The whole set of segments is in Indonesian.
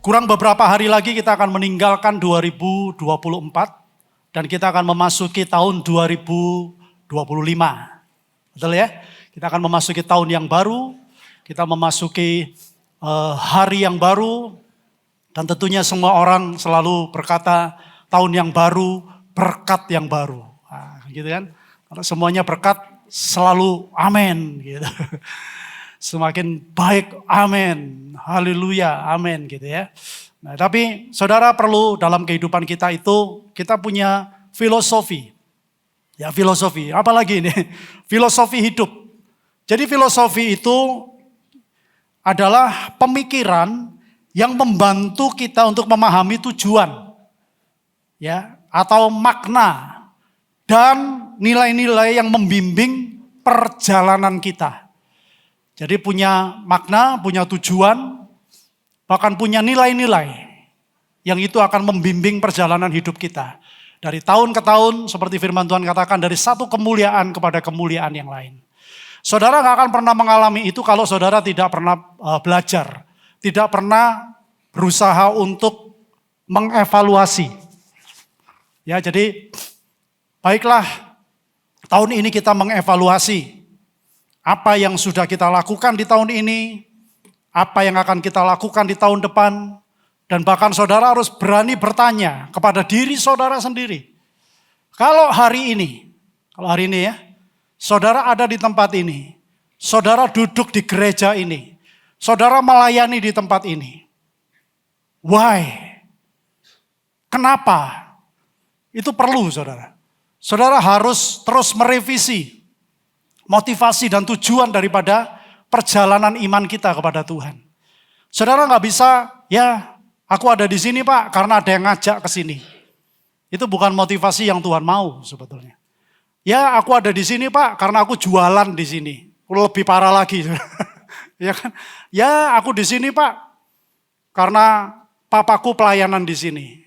Kurang beberapa hari lagi kita akan meninggalkan 2024 dan kita akan memasuki tahun 2025. Betul ya? Kita akan memasuki tahun yang baru, kita memasuki hari yang baru, dan tentunya semua orang selalu berkata tahun yang baru, berkat yang baru. Nah, gitu kan? Karena semuanya berkat selalu amin gitu. Semakin baik, amin, haleluya, amin gitu ya. Nah, tapi saudara perlu dalam kehidupan kita itu, kita punya filosofi. Ya filosofi, apalagi ini? Filosofi hidup. Jadi filosofi itu adalah pemikiran yang membantu kita untuk memahami tujuan. Ya, atau makna dan nilai-nilai yang membimbing perjalanan kita. Jadi punya makna, punya tujuan, bahkan punya nilai-nilai yang itu akan membimbing perjalanan hidup kita. Dari tahun ke tahun, seperti firman Tuhan katakan, dari satu kemuliaan kepada kemuliaan yang lain. Saudara gak akan pernah mengalami itu kalau saudara tidak pernah belajar. Tidak pernah berusaha untuk mengevaluasi. Ya, jadi baiklah tahun ini kita mengevaluasi. Apa yang sudah kita lakukan di tahun ini, apa yang akan kita lakukan di tahun depan, dan bahkan saudara harus berani bertanya kepada diri saudara sendiri. Kalau hari ini ya, saudara ada di tempat ini, saudara duduk di gereja ini, saudara melayani di tempat ini. Why? Kenapa? Itu perlu saudara. Saudara harus terus merevisi motivasi dan tujuan daripada perjalanan iman kita kepada Tuhan. Saudara gak bisa, ya aku ada di sini Pak karena ada yang ngajak ke sini. Itu bukan motivasi yang Tuhan mau sebetulnya. Ya aku ada di sini Pak karena aku jualan di sini. Lebih parah lagi. Ya kan? Ya aku di sini Pak karena papaku pelayanan di sini.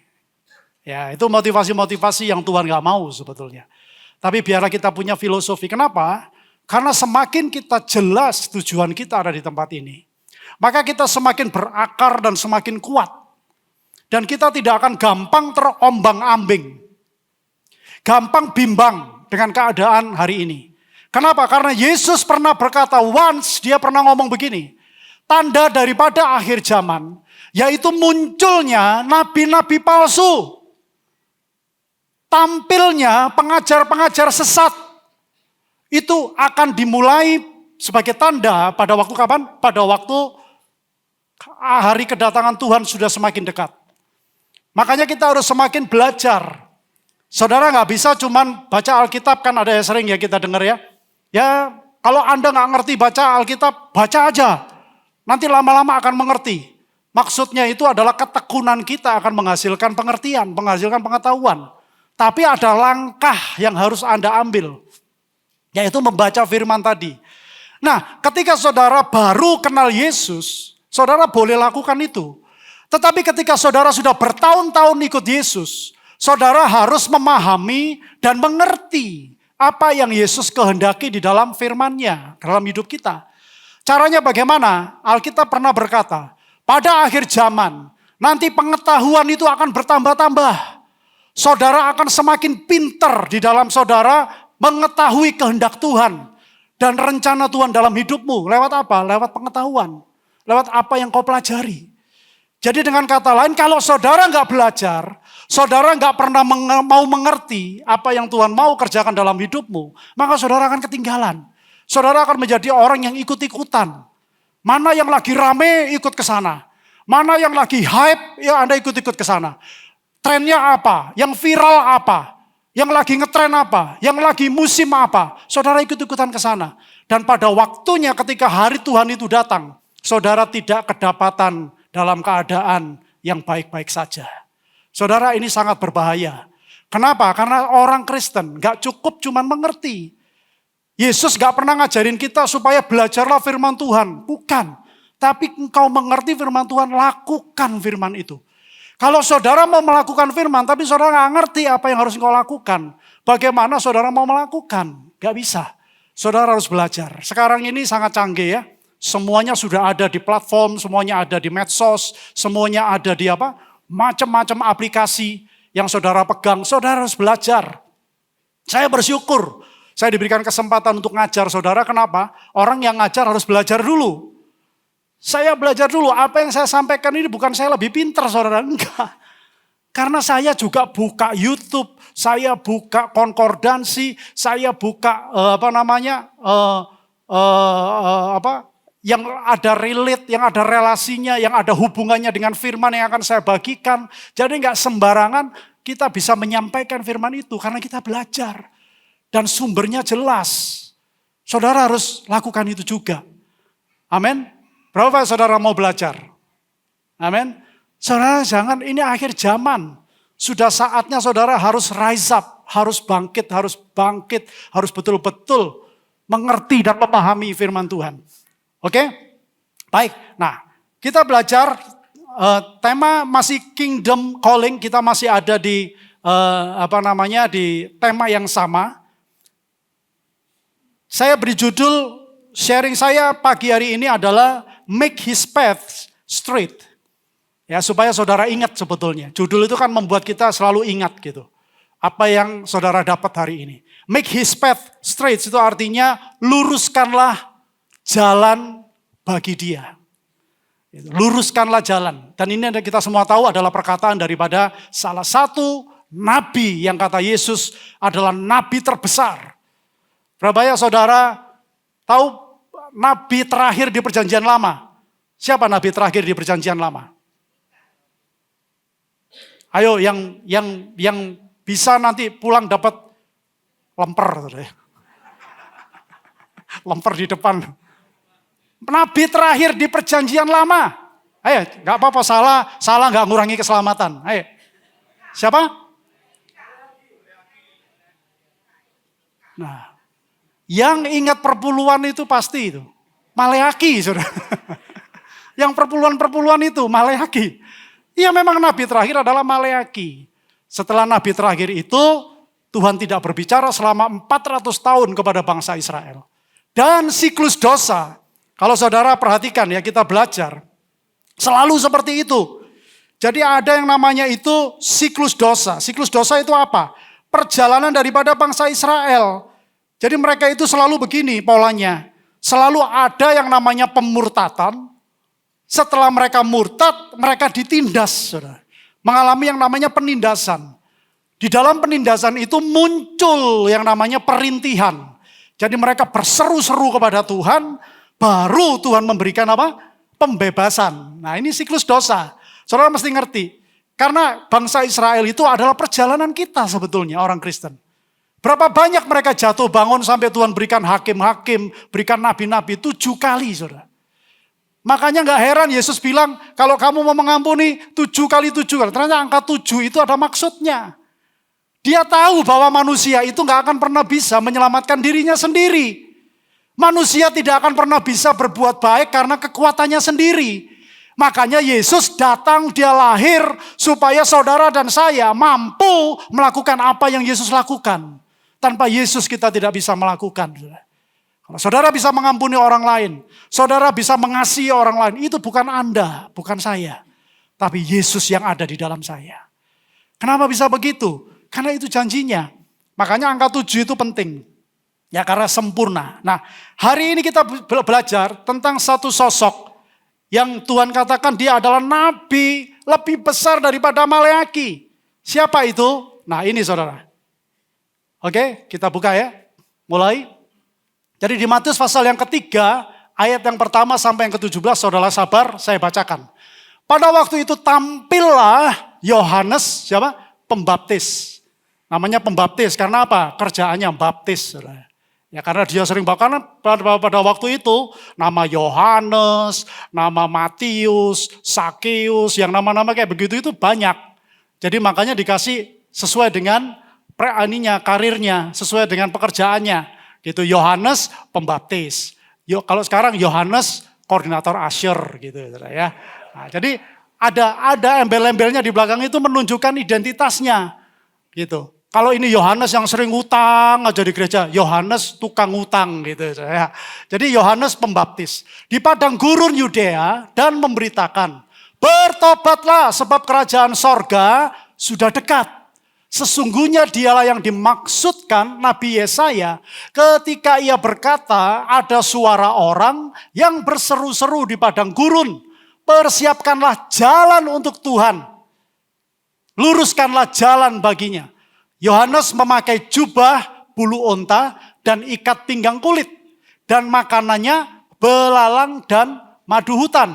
Ya itu motivasi-motivasi yang Tuhan gak mau sebetulnya. Tapi biarlah kita punya filosofi. Kenapa? Karena semakin kita jelas tujuan kita ada di tempat ini, maka kita semakin berakar dan semakin kuat. Dan kita tidak akan gampang terombang-ambing, gampang bimbang dengan keadaan hari ini. Kenapa? Karena Yesus pernah berkata, once dia pernah ngomong begini, tanda daripada akhir zaman, yaitu munculnya nabi-nabi palsu, tampilnya pengajar-pengajar sesat. Itu akan dimulai sebagai tanda pada waktu kapan? Pada waktu hari kedatangan Tuhan sudah semakin dekat. Makanya kita harus semakin belajar. Saudara gak bisa cuman baca Alkitab, kan ada yang sering ya kita dengar ya. Ya kalau Anda gak ngerti baca Alkitab, baca aja. Nanti lama-lama akan mengerti. Maksudnya itu adalah ketekunan kita akan menghasilkan pengertian, menghasilkan pengetahuan. Tapi ada langkah yang harus Anda ambil. Yaitu membaca firman tadi. Nah, ketika saudara baru kenal Yesus, saudara boleh lakukan itu. Tetapi ketika saudara sudah bertahun-tahun ikut Yesus, saudara harus memahami dan mengerti apa yang Yesus kehendaki di dalam firman-Nya, dalam hidup kita. Caranya bagaimana? Alkitab pernah berkata, pada akhir zaman, nanti pengetahuan itu akan bertambah-tambah. Saudara akan semakin pintar di dalam saudara mengetahui kehendak Tuhan dan rencana Tuhan dalam hidupmu. Lewat apa? Lewat pengetahuan. Lewat apa yang kau pelajari. Jadi dengan kata lain, kalau saudara gak belajar, saudara gak pernah mau mengerti apa yang Tuhan mau kerjakan dalam hidupmu, maka saudara akan ketinggalan. Saudara akan menjadi orang yang ikut-ikutan. Mana yang lagi rame, ikut ke sana. Mana yang lagi hype, ya Anda ikut-ikut ke sana. Trennya apa? Yang viral apa? Yang lagi ngetren apa? Yang lagi musim apa? Saudara ikut-ikutan ke sana. Dan pada waktunya ketika hari Tuhan itu datang, saudara tidak kedapatan dalam keadaan yang baik-baik saja. Saudara, ini sangat berbahaya. Kenapa? Karena orang Kristen gak cukup cuman mengerti. Yesus gak pernah ngajarin kita supaya belajarlah firman Tuhan. Bukan. Tapi engkau mengerti firman Tuhan, lakukan firman itu. Kalau saudara mau melakukan firman, tapi saudara gak ngerti apa yang harus engkau lakukan. Bagaimana saudara mau melakukan? Gak bisa. Saudara harus belajar. Sekarang ini sangat canggih ya. Semuanya sudah ada di platform, semuanya ada di medsos, semuanya ada di macam-macam aplikasi yang saudara pegang. Saudara harus belajar. Saya bersyukur, saya diberikan kesempatan untuk ngajar saudara. Kenapa? Orang yang ngajar harus belajar dulu. Saya belajar dulu, apa yang saya sampaikan ini bukan saya lebih pintar saudara, enggak. Karena saya juga buka YouTube, saya buka konkordansi, saya buka yang ada relate, yang ada relasinya, yang ada hubungannya dengan firman yang akan saya bagikan. Jadi enggak sembarangan kita bisa menyampaikan firman itu karena kita belajar. Dan sumbernya jelas. Saudara harus lakukan itu juga. Amin. Berapa saudara mau belajar? Amin. Saudara jangan, ini akhir zaman. Sudah saatnya saudara harus rise up, harus bangkit, harus betul-betul mengerti dan memahami firman Tuhan. Oke? Baik, nah kita belajar tema masih Kingdom Calling, kita masih ada di di tema yang sama. Saya beri judul, sharing saya pagi hari ini adalah Make His Path Straight. Ya, supaya saudara ingat sebetulnya. Judul itu kan membuat kita selalu ingat gitu. Apa yang saudara dapat hari ini. Make his path straight itu artinya luruskanlah jalan bagi dia. Luruskanlah jalan. Dan ini kita semua tahu adalah perkataan daripada salah satu nabi yang kata Yesus adalah nabi terbesar. Berapa ya saudara tahu nabi terakhir di perjanjian lama? Siapa nabi terakhir di perjanjian lama? Ayo yang bisa nanti pulang dapat lemper. Lemper di depan. Nabi terakhir di perjanjian lama. Ayo, gak apa-apa salah gak ngurangi keselamatan. Ayo. Siapa? Nah, yang ingat perpuluhan itu pasti itu. Maleaki, saudara. Yang perpuluhan itu, Maleaki. Ya memang nabi terakhir adalah Maleaki. Setelah nabi terakhir itu, Tuhan tidak berbicara selama 400 tahun kepada bangsa Israel. Dan siklus dosa, kalau saudara perhatikan ya kita belajar, selalu seperti itu. Jadi ada yang namanya itu siklus dosa. Siklus dosa itu apa? Perjalanan daripada bangsa Israel. Jadi mereka itu selalu begini polanya. Selalu ada yang namanya pemurtatan. Setelah mereka murtad, mereka ditindas. Saudara. Mengalami yang namanya penindasan. Di dalam penindasan itu muncul yang namanya perintihan. Jadi mereka berseru-seru kepada Tuhan, baru Tuhan memberikan apa? Pembebasan. Nah ini siklus dosa. Saudara mesti ngerti. Karena bangsa Israel itu adalah perjalanan kita sebetulnya orang Kristen. Berapa banyak mereka jatuh bangun sampai Tuhan berikan hakim-hakim, berikan nabi-nabi 7 kali saudara. Makanya gak heran Yesus bilang, kalau kamu mau mengampuni 7 kali 7 kali. Ternyata angka 7 itu ada maksudnya. Dia tahu bahwa manusia itu gak akan pernah bisa menyelamatkan dirinya sendiri. Manusia tidak akan pernah bisa berbuat baik karena kekuatannya sendiri. Makanya Yesus datang, dia lahir supaya saudara dan saya mampu melakukan apa yang Yesus lakukan. Tanpa Yesus kita tidak bisa melakukan. Kalau saudara bisa mengampuni orang lain, saudara bisa mengasihi orang lain, itu bukan Anda, bukan saya. Tapi Yesus yang ada di dalam saya. Kenapa bisa begitu? Karena itu janjinya. Makanya angka 7 itu penting. Ya karena sempurna. Nah hari ini kita belajar tentang satu sosok yang Tuhan katakan dia adalah nabi lebih besar daripada Maleaki. Siapa itu? Nah ini saudara. Oke kita buka ya. Mulai. Jadi di Matius pasal yang ketiga, ayat yang pertama sampai yang ke-17, saudara sabar, saya bacakan. Pada waktu itu tampillah Yohanes, siapa? Pembaptis. Namanya pembaptis, karena apa? Kerjaannya baptis. Saudara. Ya karena dia sering bahkan pada waktu itu, nama Yohanes, nama Matius, Sakeus, yang nama-nama kayak begitu itu banyak. Jadi makanya dikasih sesuai dengan karirnya, sesuai dengan pekerjaannya. Gitu Yohanes pembaptis. Kalau sekarang Yohanes koordinator Asyur gitu ya. Nah, jadi ada embel-embelnya di belakang itu menunjukkan identitasnya gitu. Kalau ini Yohanes yang sering utang aja di gereja, Yohanes tukang utang gitu ya. Jadi Yohanes Pembaptis di padang gurun Yudea dan memberitakan, bertobatlah sebab kerajaan sorga sudah dekat. Sesungguhnya dialah yang dimaksudkan Nabi Yesaya ketika ia berkata ada suara orang yang berseru-seru di padang gurun. Persiapkanlah jalan untuk Tuhan. Luruskanlah jalan baginya. Yohanes memakai jubah bulu onta dan ikat pinggang kulit. Dan makanannya belalang dan madu hutan.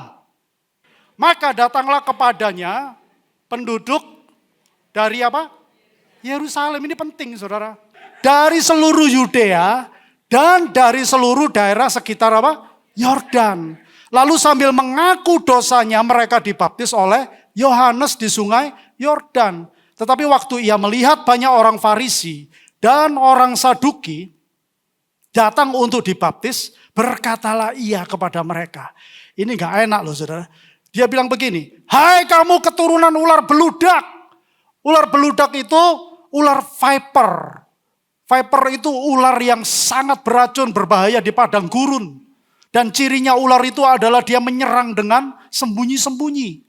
Maka datanglah kepadanya penduduk dari apa? Yerusalem. Ini penting saudara. Dari seluruh Yudea dan dari seluruh daerah sekitar apa? Yordan. Lalu sambil mengaku dosanya mereka dibaptis oleh Yohanes di sungai Yordan. Tetapi waktu ia melihat banyak orang Farisi dan orang Saduki datang untuk dibaptis, berkatalah ia kepada mereka. Ini gak enak loh saudara. Dia bilang begini, hai kamu keturunan ular beludak. Ular beludak itu ular viper. Viper itu ular yang sangat beracun, berbahaya di padang gurun. Dan cirinya ular itu adalah dia menyerang dengan sembunyi-sembunyi.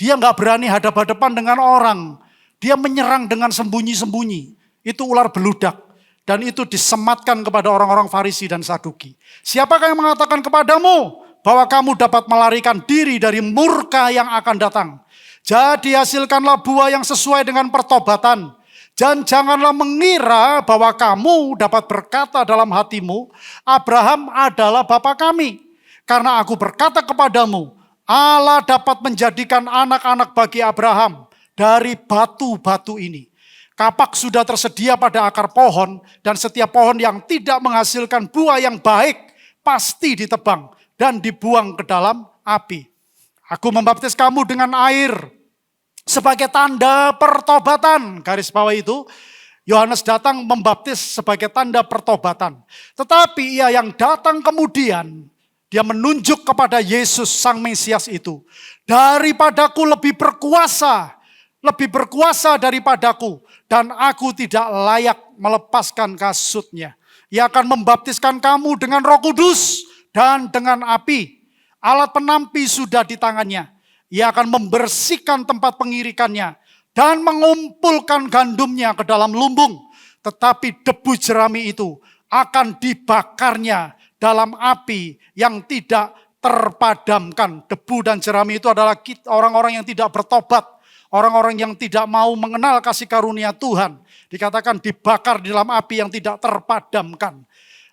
Dia gak berani hadap-hadapan dengan orang. Dia menyerang dengan sembunyi-sembunyi. Itu ular beludak. Dan itu disematkan kepada orang-orang Farisi dan Saduki. Siapakah yang mengatakan kepadamu bahwa kamu dapat melarikan diri dari murka yang akan datang? Jadi hasilkanlah buah yang sesuai dengan pertobatan. Dan janganlah mengira bahwa kamu dapat berkata dalam hatimu, Abraham adalah bapa kami. Karena aku berkata kepadamu, Allah dapat menjadikan anak-anak bagi Abraham dari batu-batu ini. Kapak sudah tersedia pada akar pohon dan setiap pohon yang tidak menghasilkan buah yang baik pasti ditebang dan dibuang ke dalam api. Aku membaptis kamu dengan air sebagai tanda pertobatan. Garis bawah itu, Yohanes datang membaptis sebagai tanda pertobatan. Tetapi ia yang datang kemudian, dia menunjuk kepada Yesus sang Mesias itu. Daripadaku lebih berkuasa daripadaku. Dan aku tidak layak melepaskan kasutnya. Ia akan membaptiskan kamu dengan Roh Kudus dan dengan api. Alat penampi sudah di tangannya. Ia akan membersihkan tempat pengirikannya dan mengumpulkan gandumnya ke dalam lumbung. Tetapi debu jerami itu akan dibakarnya dalam api yang tidak terpadamkan. Debu dan jerami itu adalah orang-orang yang tidak bertobat. Orang-orang yang tidak mau mengenal kasih karunia Tuhan. Dikatakan dibakar di dalam api yang tidak terpadamkan.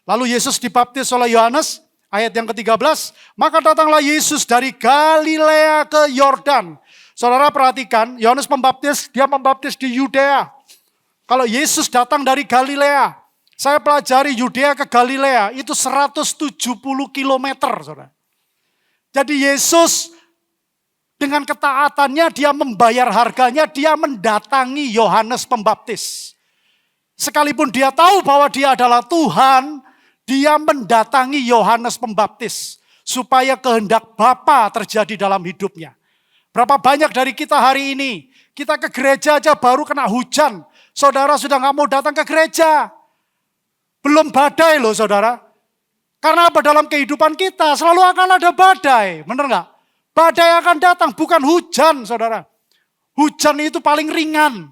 Lalu Yesus dibaptis oleh Yohanes. Ayat yang ke-13. Maka datanglah Yesus dari Galilea ke Yordan. Saudara perhatikan, Yohanes Pembaptis, dia membaptis di Yudea. Kalau Yesus datang dari Galilea. Saya pelajari Yudea ke Galilea. Itu 170 kilometer. Saudara. Jadi Yesus dengan ketaatannya dia membayar harganya, dia mendatangi Yohanes Pembaptis. Sekalipun dia tahu bahwa dia adalah Tuhan, dia mendatangi Yohanes Pembaptis. Supaya kehendak Bapa terjadi dalam hidupnya. Berapa banyak dari kita hari ini, kita ke gereja aja baru kena hujan. Saudara sudah gak mau datang ke gereja. Belum badai loh saudara. Karena apa? Dalam kehidupan kita selalu akan ada badai, benar gak? Badai akan datang, bukan hujan, saudara. Hujan itu paling ringan.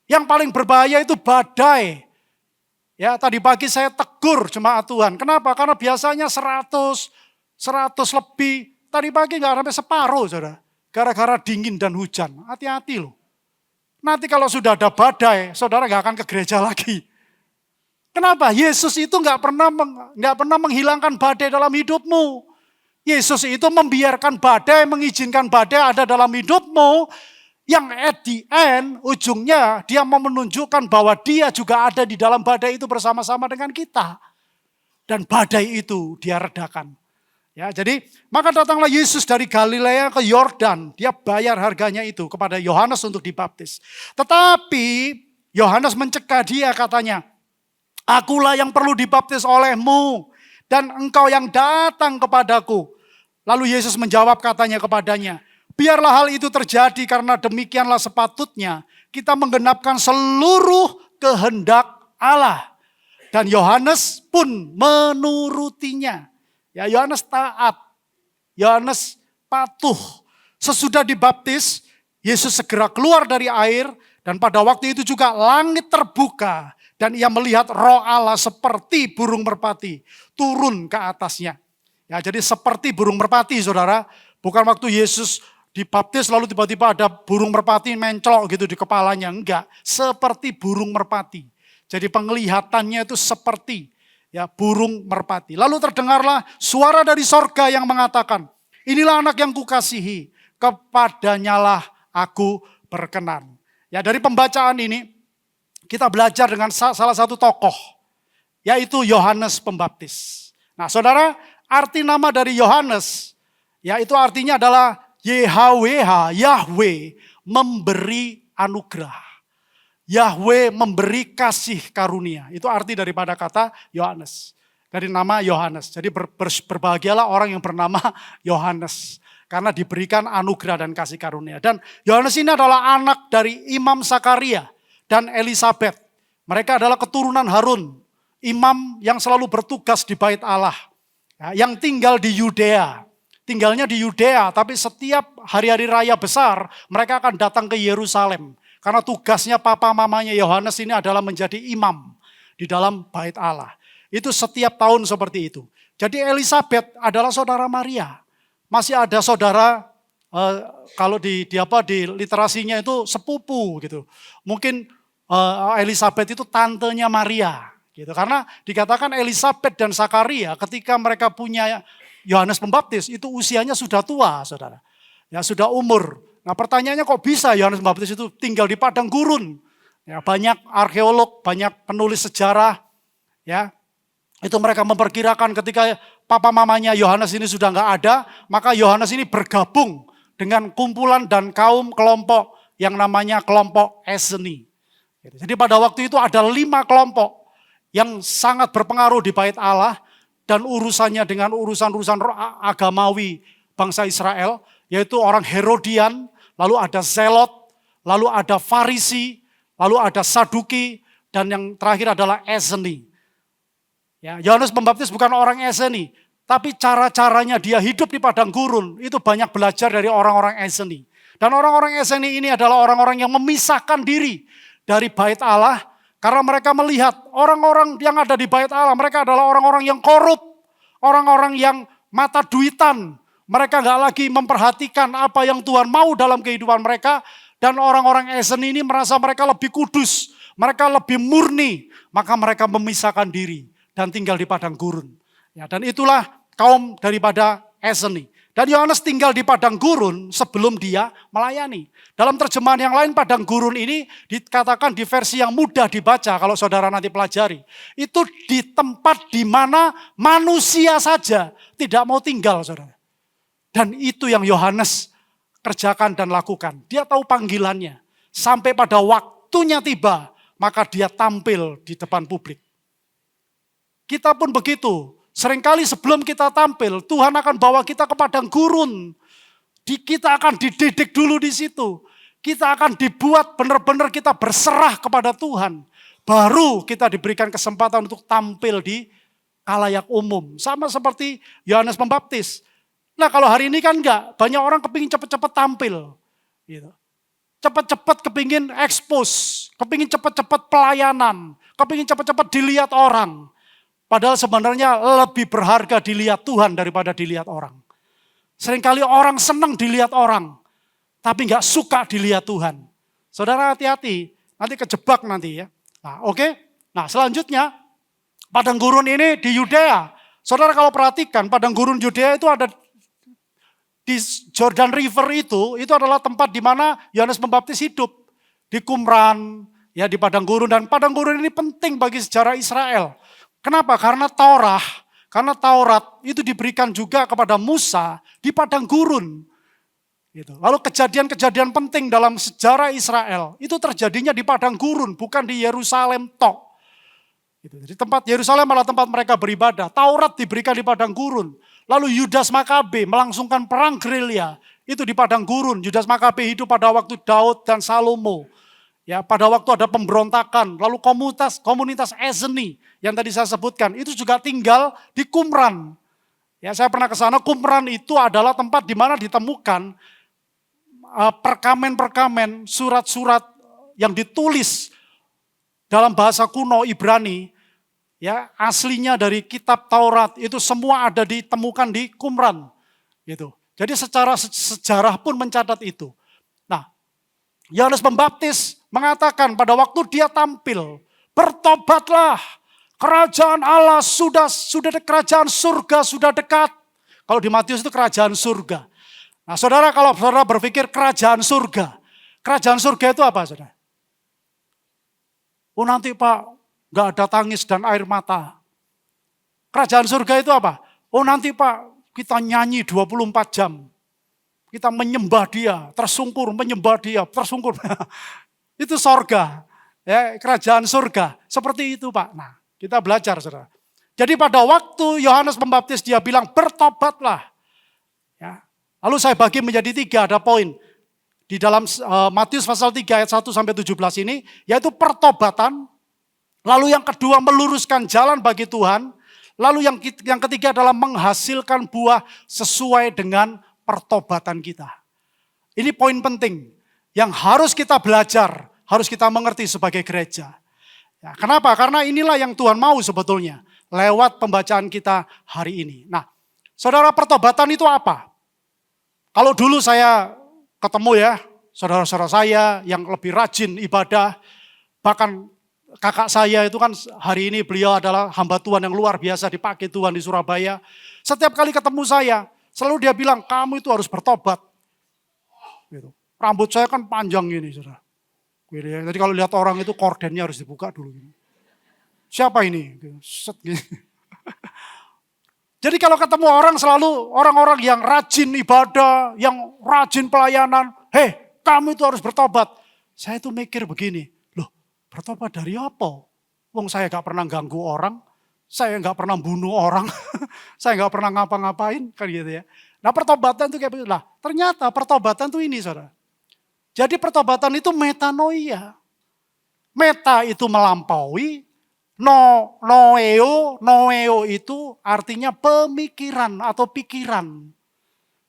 Yang paling berbahaya itu badai. Ya, tadi pagi saya tegur jemaat Tuhan. Kenapa? Karena biasanya 100 lebih. Tadi pagi nggak sampai separuh, saudara. Gara-gara dingin dan hujan. Hati-hati loh. Nanti kalau sudah ada badai, saudara nggak akan ke gereja lagi. Kenapa? Yesus itu nggak pernah menghilangkan badai dalam hidupmu. Yesus itu membiarkan badai, mengizinkan badai ada dalam hidupmu. Yang at the end, ujungnya dia mau menunjukkan bahwa dia juga ada di dalam badai itu bersama-sama dengan kita. Dan badai itu dia redakan. Ya, jadi maka datanglah Yesus dari Galilea ke Yordan. Dia bayar harganya itu kepada Yohanes untuk dibaptis. Tetapi Yohanes mencegah dia katanya, akulah yang perlu dibaptis olehmu. Dan engkau yang datang kepadaku. Lalu Yesus menjawab katanya kepadanya, biarlah hal itu terjadi karena demikianlah sepatutnya kita menggenapkan seluruh kehendak Allah. Dan Yohanes pun menurutinya. Ya, Yohanes taat, Yohanes patuh. Sesudah dibaptis, Yesus segera keluar dari air dan pada waktu itu juga langit terbuka dan ia melihat Roh Allah seperti burung merpati turun ke atasnya. Ya, jadi seperti burung merpati, saudara. Bukan waktu Yesus dibaptis lalu tiba-tiba ada burung merpati mencolok gitu di kepalanya. Enggak, seperti burung merpati. Jadi penglihatannya itu seperti ya burung merpati. Lalu terdengarlah suara dari sorga yang mengatakan, inilah anak yang kukasihi, kepadanyalah aku berkenan. Ya, dari pembacaan ini kita belajar dengan salah satu tokoh, yaitu Yohanes Pembaptis. Nah, saudara, arti nama dari Yohanes, ya itu artinya adalah YHWH, Yahweh memberi anugerah. Yahweh memberi kasih karunia. Itu arti daripada kata Yohanes. Dari nama Yohanes. Jadi berbahagialah orang yang bernama Yohanes. Karena diberikan anugerah dan kasih karunia. Dan Yohanes ini adalah anak dari Imam Sakaria dan Elisabet. Mereka adalah keturunan Harun. Imam yang selalu bertugas di bait Allah. Yang tinggal di Yudea. Tinggalnya di Yudea, tapi setiap hari-hari raya besar mereka akan datang ke Yerusalem. Karena tugasnya papa mamanya Yohanes ini adalah menjadi imam di dalam bait Allah. Itu setiap tahun seperti itu. Jadi Elisabet adalah saudara Maria. Masih ada saudara, kalau di literasinya itu sepupu gitu. Mungkin Elisabet itu tantenya Maria. Gitu. Karena dikatakan Elisabet dan Sakaria ketika mereka punya Yohanes Pembaptis itu usianya sudah tua, saudara. Ya sudah umur. Nah pertanyaannya kok bisa Yohanes Pembaptis itu tinggal di padang gurun? Ya, banyak arkeolog, banyak penulis sejarah, ya itu mereka memperkirakan ketika papa mamanya Yohanes ini sudah nggak ada, maka Yohanes ini bergabung dengan kumpulan dan kaum kelompok yang namanya kelompok Eseni. Jadi pada waktu itu ada 5 kelompok yang sangat berpengaruh di bait Allah dan urusannya dengan urusan-urusan agamawi bangsa Israel, yaitu orang Herodian, lalu ada Zelot, lalu ada Farisi, lalu ada Saduki, dan yang terakhir adalah Eseni. Ya, Yohanes Pembaptis bukan orang Eseni, tapi cara-caranya dia hidup di padang gurun, itu banyak belajar dari orang-orang Eseni. Dan orang-orang Eseni ini adalah orang-orang yang memisahkan diri dari bait Allah, karena mereka melihat orang-orang yang ada di bait Allah, mereka adalah orang-orang yang korup, orang-orang yang mata duitan. Mereka gak lagi memperhatikan apa yang Tuhan mau dalam kehidupan mereka. Dan orang-orang Eseni ini merasa mereka lebih kudus. Mereka lebih murni. Maka mereka memisahkan diri dan tinggal di padang gurun. Ya, dan itulah kaum daripada Eseni. Dan Yohanes tinggal di padang gurun sebelum dia melayani. Dalam terjemahan yang lain padang gurun ini dikatakan di versi yang mudah dibaca kalau saudara nanti pelajari. Itu di tempat di mana manusia saja tidak mau tinggal, saudara. Dan itu yang Yohanes kerjakan dan lakukan. Dia tahu panggilannya. Sampai pada waktunya tiba, maka dia tampil di depan publik. Kita pun begitu. Seringkali sebelum kita tampil, Tuhan akan bawa kita ke padang gurun. Kita akan dididik dulu di situ. Kita akan dibuat benar-benar kita berserah kepada Tuhan. Baru kita diberikan kesempatan untuk tampil di khalayak umum. Sama seperti Yohanes Pembaptis. Nah kalau hari ini kan enggak, banyak orang kepingin cepat-cepat tampil. Gitu. Cepat-cepat kepingin expose, kepingin cepat-cepat pelayanan, kepingin cepat-cepat dilihat orang. Padahal sebenarnya lebih berharga dilihat Tuhan daripada dilihat orang. Seringkali orang senang dilihat orang, tapi enggak suka dilihat Tuhan. Saudara hati-hati, nanti kejebak nanti ya. Nah oke, nah selanjutnya padang gurun ini di Yudea. Saudara kalau perhatikan padang gurun Yudea itu ada di Jordan River itu adalah tempat di mana Yohanes Pembaptis hidup. Di Qumran, ya di padang gurun. Dan padang gurun ini penting bagi sejarah Israel. Kenapa? Karena Taurat itu diberikan juga kepada Musa di padang gurun. Gitu. Lalu kejadian-kejadian penting dalam sejarah Israel itu terjadinya di padang gurun, bukan di Yerusalem tok. Gitu. Jadi tempat Yerusalem adalah tempat mereka beribadah. Taurat diberikan di padang gurun. Lalu Yudas Makabe melangsungkan perang gerilya. Itu di padang gurun. Yudas Makabe hidup pada waktu Daud dan Salomo. Ya, pada waktu ada pemberontakan, lalu komunitas Eseni yang tadi saya sebutkan, itu juga tinggal di Qumran. Ya, saya pernah ke sana. Qumran itu adalah tempat di mana ditemukan perkamen-perkamen, surat-surat yang ditulis dalam bahasa kuno Ibrani, ya, aslinya dari kitab Taurat, itu semua ada ditemukan di Qumran. Gitu. Jadi secara sejarah pun mencatat itu. Nah, Yohanes Pembaptis mengatakan pada waktu dia tampil, bertobatlah, kerajaan Allah sudah kerajaan surga sudah dekat. Kalau di Matius itu kerajaan surga. Nah, saudara, kalau saudara berpikir kerajaan surga itu apa, saudara? Oh, nanti Pak, nggak ada tangis dan air mata. Kerajaan surga itu apa? Oh, nanti Pak, kita nyanyi 24 jam. Kita menyembah dia, tersungkur, menyembah dia, tersungkur. Itu sorga, ya, kerajaan surga. Seperti itu, Pak. Nah, kita belajar, saudara. Jadi pada waktu Yohanes Pembaptis dia bilang bertobatlah. Ya. Lalu saya bagi menjadi 3, ada poin. Di dalam Matius pasal 3 ayat 1 sampai 17 ini, yaitu pertobatan. Lalu yang kedua meluruskan jalan bagi Tuhan. Lalu yang ketiga adalah menghasilkan buah sesuai dengan pertobatan kita. Ini poin penting yang harus kita belajar, harus kita mengerti sebagai gereja. Ya, kenapa? Karena inilah yang Tuhan mau sebetulnya lewat pembacaan kita hari ini. Nah, saudara, pertobatan itu apa? Kalau dulu saya ketemu ya, saudara-saudara saya yang lebih rajin ibadah, bahkan kakak saya itu kan hari ini beliau adalah hamba Tuhan yang luar biasa dipakai Tuhan di Surabaya. Setiap kali ketemu saya, selalu dia bilang, kamu itu harus bertobat. Gitu. Rambut saya kan panjang gini, saudara. Gitu ya. Jadi kalau lihat orang itu kordennya harus dibuka dulu. Gitu. Siapa ini? Set, gitu. Jadi kalau ketemu orang selalu orang-orang yang rajin ibadah, yang rajin pelayanan, hei, kamu itu harus bertobat. Saya itu mikir begini, loh, bertobat dari apa? Wong saya gak pernah ganggu orang, saya nggak pernah bunuh orang, saya nggak pernah ngapa-ngapain, kan gitu ya. Nah, pertobatan itu kayak begitu. Nah, ternyata pertobatan itu ini, saudara. Jadi pertobatan itu metanoia. Meta itu melampaui, noeo itu artinya pemikiran atau pikiran.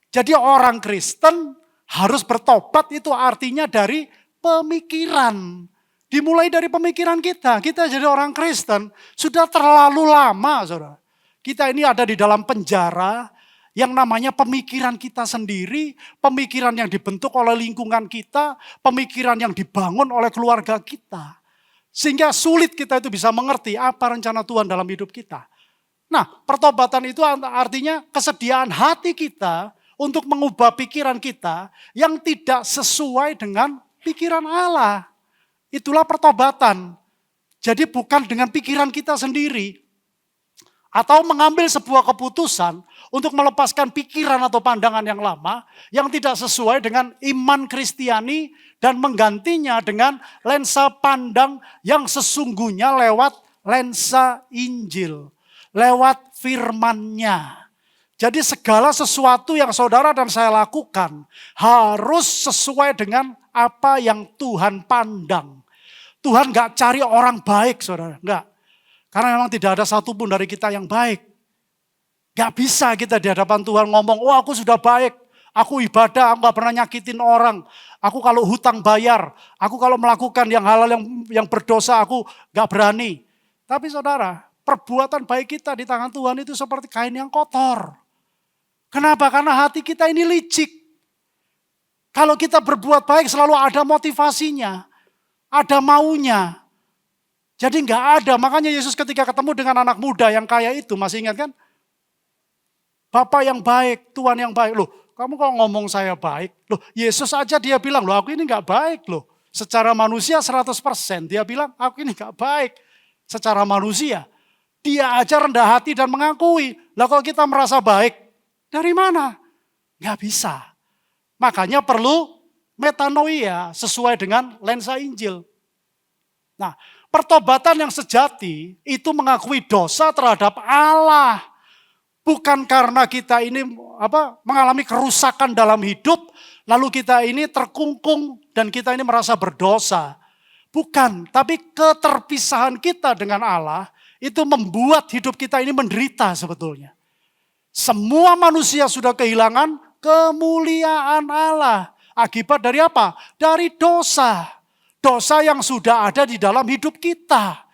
Jadi orang Kristen harus bertobat itu artinya dari pemikiran. Dimulai dari pemikiran kita. Kita jadi orang Kristen sudah terlalu lama, saudara. Kita ini ada di dalam penjara yang namanya pemikiran kita sendiri, pemikiran yang dibentuk oleh lingkungan kita, pemikiran yang dibangun oleh keluarga kita. Sehingga sulit kita itu bisa mengerti apa rencana Tuhan dalam hidup kita. Nah, pertobatan itu artinya kesediaan hati kita untuk mengubah pikiran kita yang tidak sesuai dengan pikiran Allah. Itulah pertobatan. Jadi bukan dengan pikiran kita sendiri. Atau mengambil sebuah keputusan untuk melepaskan pikiran atau pandangan yang lama yang tidak sesuai dengan iman Kristiani dan menggantinya dengan lensa pandang yang sesungguhnya lewat lensa Injil. Lewat firman-Nya. Jadi segala sesuatu yang saudara dan saya lakukan harus sesuai dengan apa yang Tuhan pandang. Tuhan gak cari orang baik, saudara. Enggak. Karena memang tidak ada satupun dari kita yang baik. Gak bisa kita di hadapan Tuhan ngomong, oh aku sudah baik. Aku ibadah, aku gak pernah nyakitin orang. Aku kalau hutang bayar. Aku kalau melakukan yang halal yang berdosa, aku gak berani. Tapi saudara, perbuatan baik kita di tangan Tuhan itu seperti kain yang kotor. Kenapa? Karena hati kita ini licik. Kalau kita berbuat baik selalu ada motivasinya. Ada maunya. Jadi enggak ada. Makanya Yesus ketika ketemu dengan anak muda yang kaya itu, masih ingat kan? Bapak yang baik, Tuhan yang baik. Loh, kamu kok ngomong saya baik? Loh, Yesus aja dia bilang, loh aku ini enggak baik loh. Secara manusia 100% dia bilang, aku ini enggak baik. Secara manusia. Dia aja rendah hati dan mengakui. Lah kalau kita merasa baik, dari mana? Enggak bisa. Makanya perlu metanoia sesuai dengan lensa Injil. Nah, pertobatan yang sejati itu mengakui dosa terhadap Allah. Bukan karena kita ini mengalami kerusakan dalam hidup, lalu kita ini terkungkung dan kita ini merasa berdosa. Bukan, tapi keterpisahan kita dengan Allah itu membuat hidup kita ini menderita sebetulnya. Semua manusia sudah kehilangan kemuliaan Allah. Akibat dari apa? Dari dosa. Dosa yang sudah ada di dalam hidup kita.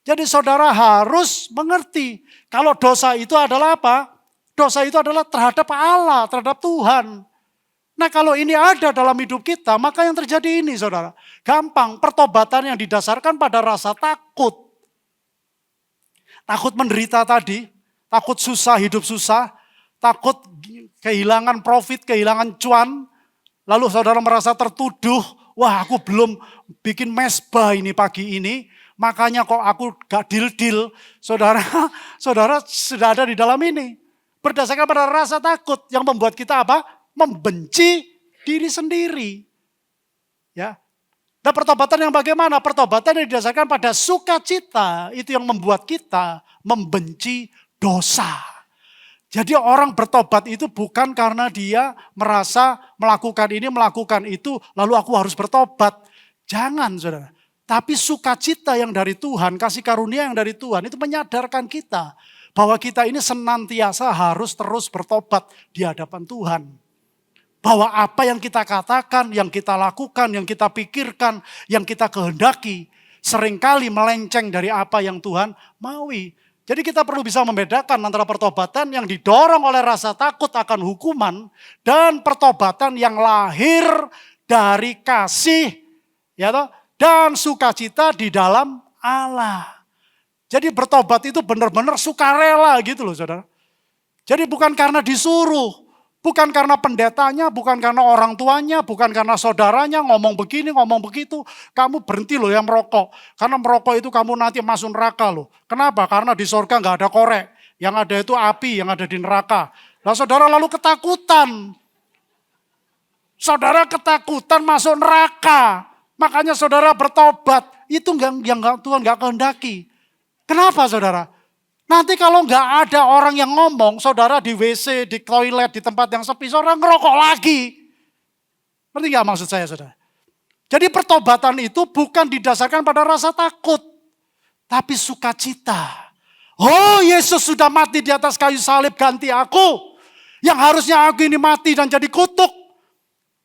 Jadi saudara harus mengerti, kalau dosa itu adalah apa? Dosa itu adalah terhadap Allah, terhadap Tuhan. Nah kalau ini ada dalam hidup kita, maka yang terjadi ini saudara. Gampang, pertobatan yang didasarkan pada rasa takut. Takut menderita tadi, takut susah, hidup susah, takut kehilangan profit, kehilangan cuan. Lalu saudara merasa tertuduh, wah aku belum bikin mesbah ini pagi ini, makanya kok aku gak deal-deal. Saudara sudah ada di dalam ini. Berdasarkan pada rasa takut yang membuat kita apa? Membenci diri sendiri. Ya. Dan pertobatan yang bagaimana? Pertobatan yang didasarkan pada sukacita, itu yang membuat kita membenci dosa. Jadi orang bertobat itu bukan karena dia merasa melakukan ini, melakukan itu, lalu aku harus bertobat. Jangan saudara. Tapi sukacita yang dari Tuhan, kasih karunia yang dari Tuhan itu menyadarkan kita bahwa kita ini senantiasa harus terus bertobat di hadapan Tuhan. Bahwa apa yang kita katakan, yang kita lakukan, yang kita pikirkan, yang kita kehendaki, seringkali melenceng dari apa yang Tuhan maui. Jadi kita perlu bisa membedakan antara pertobatan yang didorong oleh rasa takut akan hukuman, dan pertobatan yang lahir dari kasih ya toh, dan sukacita di dalam Allah. Jadi bertobat itu benar-benar sukarela gitu loh saudara. Jadi bukan karena disuruh, bukan karena pendetanya, bukan karena orang tuanya, bukan karena saudaranya ngomong begini, ngomong begitu. Kamu berhenti loh yang merokok. Karena merokok itu kamu nanti masuk neraka loh. Kenapa? Karena di sorga gak ada korek. Yang ada itu api, yang ada di neraka. Nah saudara lalu ketakutan. Saudara ketakutan masuk neraka. Makanya saudara bertobat. Itu yang Tuhan gak kehendaki. Kenapa saudara? Nanti kalau nggak ada orang yang ngomong, saudara di WC, di toilet, di tempat yang sepi, saudara ngerokok lagi. Ngerti nggak maksud saya saudara? Jadi pertobatan itu bukan didasarkan pada rasa takut, tapi sukacita. Oh Yesus sudah mati di atas kayu salib ganti aku. Yang harusnya aku ini mati dan jadi kutuk.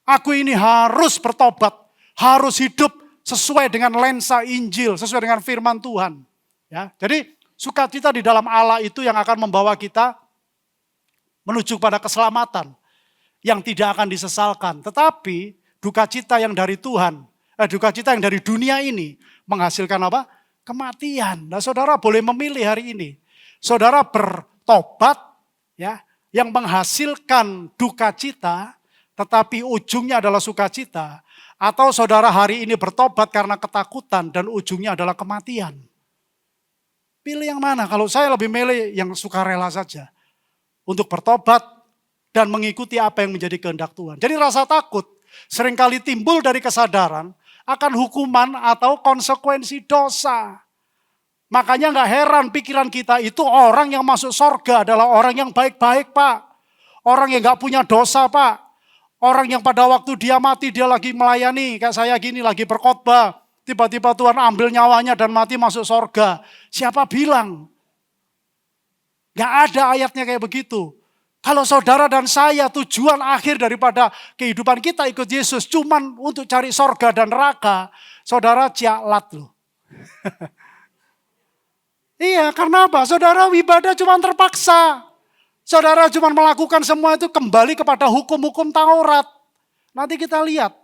Aku ini harus bertobat, harus hidup sesuai dengan lensa Injil, sesuai dengan firman Tuhan. Ya, jadi sukacita di dalam Allah itu yang akan membawa kita menuju pada keselamatan yang tidak akan disesalkan. Tetapi dukacita yang dari Tuhan, dukacita yang dari dunia ini menghasilkan apa? Kematian. Nah, saudara boleh memilih hari ini. Saudara bertobat ya, yang menghasilkan dukacita, tetapi ujungnya adalah sukacita. Atau saudara hari ini bertobat karena ketakutan dan ujungnya adalah kematian. Pilih yang mana? Kalau saya lebih milih yang sukarela saja. Untuk bertobat dan mengikuti apa yang menjadi kehendak Tuhan. Jadi rasa takut seringkali timbul dari kesadaran akan hukuman atau konsekuensi dosa. Makanya gak heran pikiran kita itu orang yang masuk sorga adalah orang yang baik-baik Pak. Orang yang gak punya dosa Pak. Orang yang pada waktu dia mati dia lagi melayani. Kayak saya gini lagi berkhotbah. Tiba-tiba Tuhan ambil nyawanya dan mati masuk sorga. Siapa bilang? Gak ada ayatnya kayak begitu. Kalau saudara dan saya tujuan akhir daripada kehidupan kita ikut Yesus cuman untuk cari sorga dan neraka. Saudara cialat loh. Iya karena apa? Saudara ibadah cuma terpaksa. Saudara cuma melakukan semua itu kembali kepada hukum-hukum Taurat. Nanti kita lihat.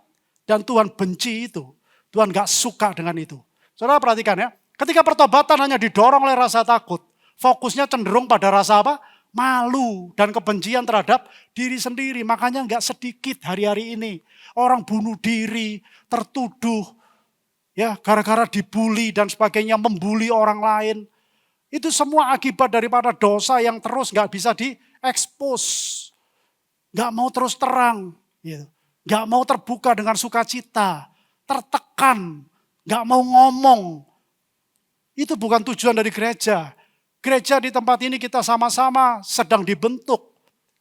Dan Tuhan benci itu. Tuhan gak suka dengan itu. Saudara perhatikan ya, ketika pertobatan hanya didorong oleh rasa takut, fokusnya cenderung pada rasa apa? Malu dan kebencian terhadap diri sendiri. Makanya gak sedikit hari-hari ini orang bunuh diri, tertuduh, ya gara-gara dibully dan sebagainya, membuli orang lain. Itu semua akibat daripada dosa yang terus gak bisa diekspos. Gak mau terus terang, gitu. Gak mau terbuka dengan sukacita. Tertekan, gak mau ngomong. Itu bukan tujuan dari gereja. Gereja di tempat ini kita sama-sama sedang dibentuk.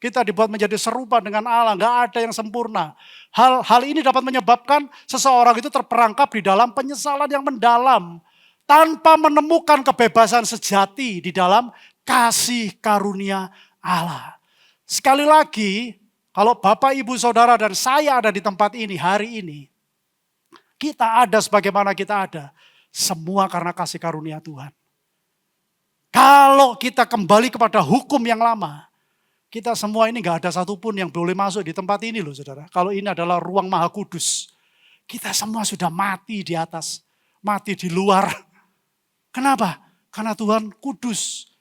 Kita dibuat menjadi serupa dengan Allah, nggak ada yang sempurna. Hal ini dapat menyebabkan seseorang itu terperangkap di dalam penyesalan yang mendalam, tanpa menemukan kebebasan sejati di dalam kasih karunia Allah. Sekali lagi, kalau Bapak, Ibu, Saudara, dan saya ada di tempat ini hari ini, kita ada sebagaimana kita ada, semua karena kasih karunia Tuhan. Kalau kita kembali kepada hukum yang lama, kita semua ini gak ada satupun yang boleh masuk di tempat ini loh saudara. Kalau ini adalah ruang maha kudus. Kita semua sudah mati di atas, mati di luar. Kenapa? Karena Tuhan kudus.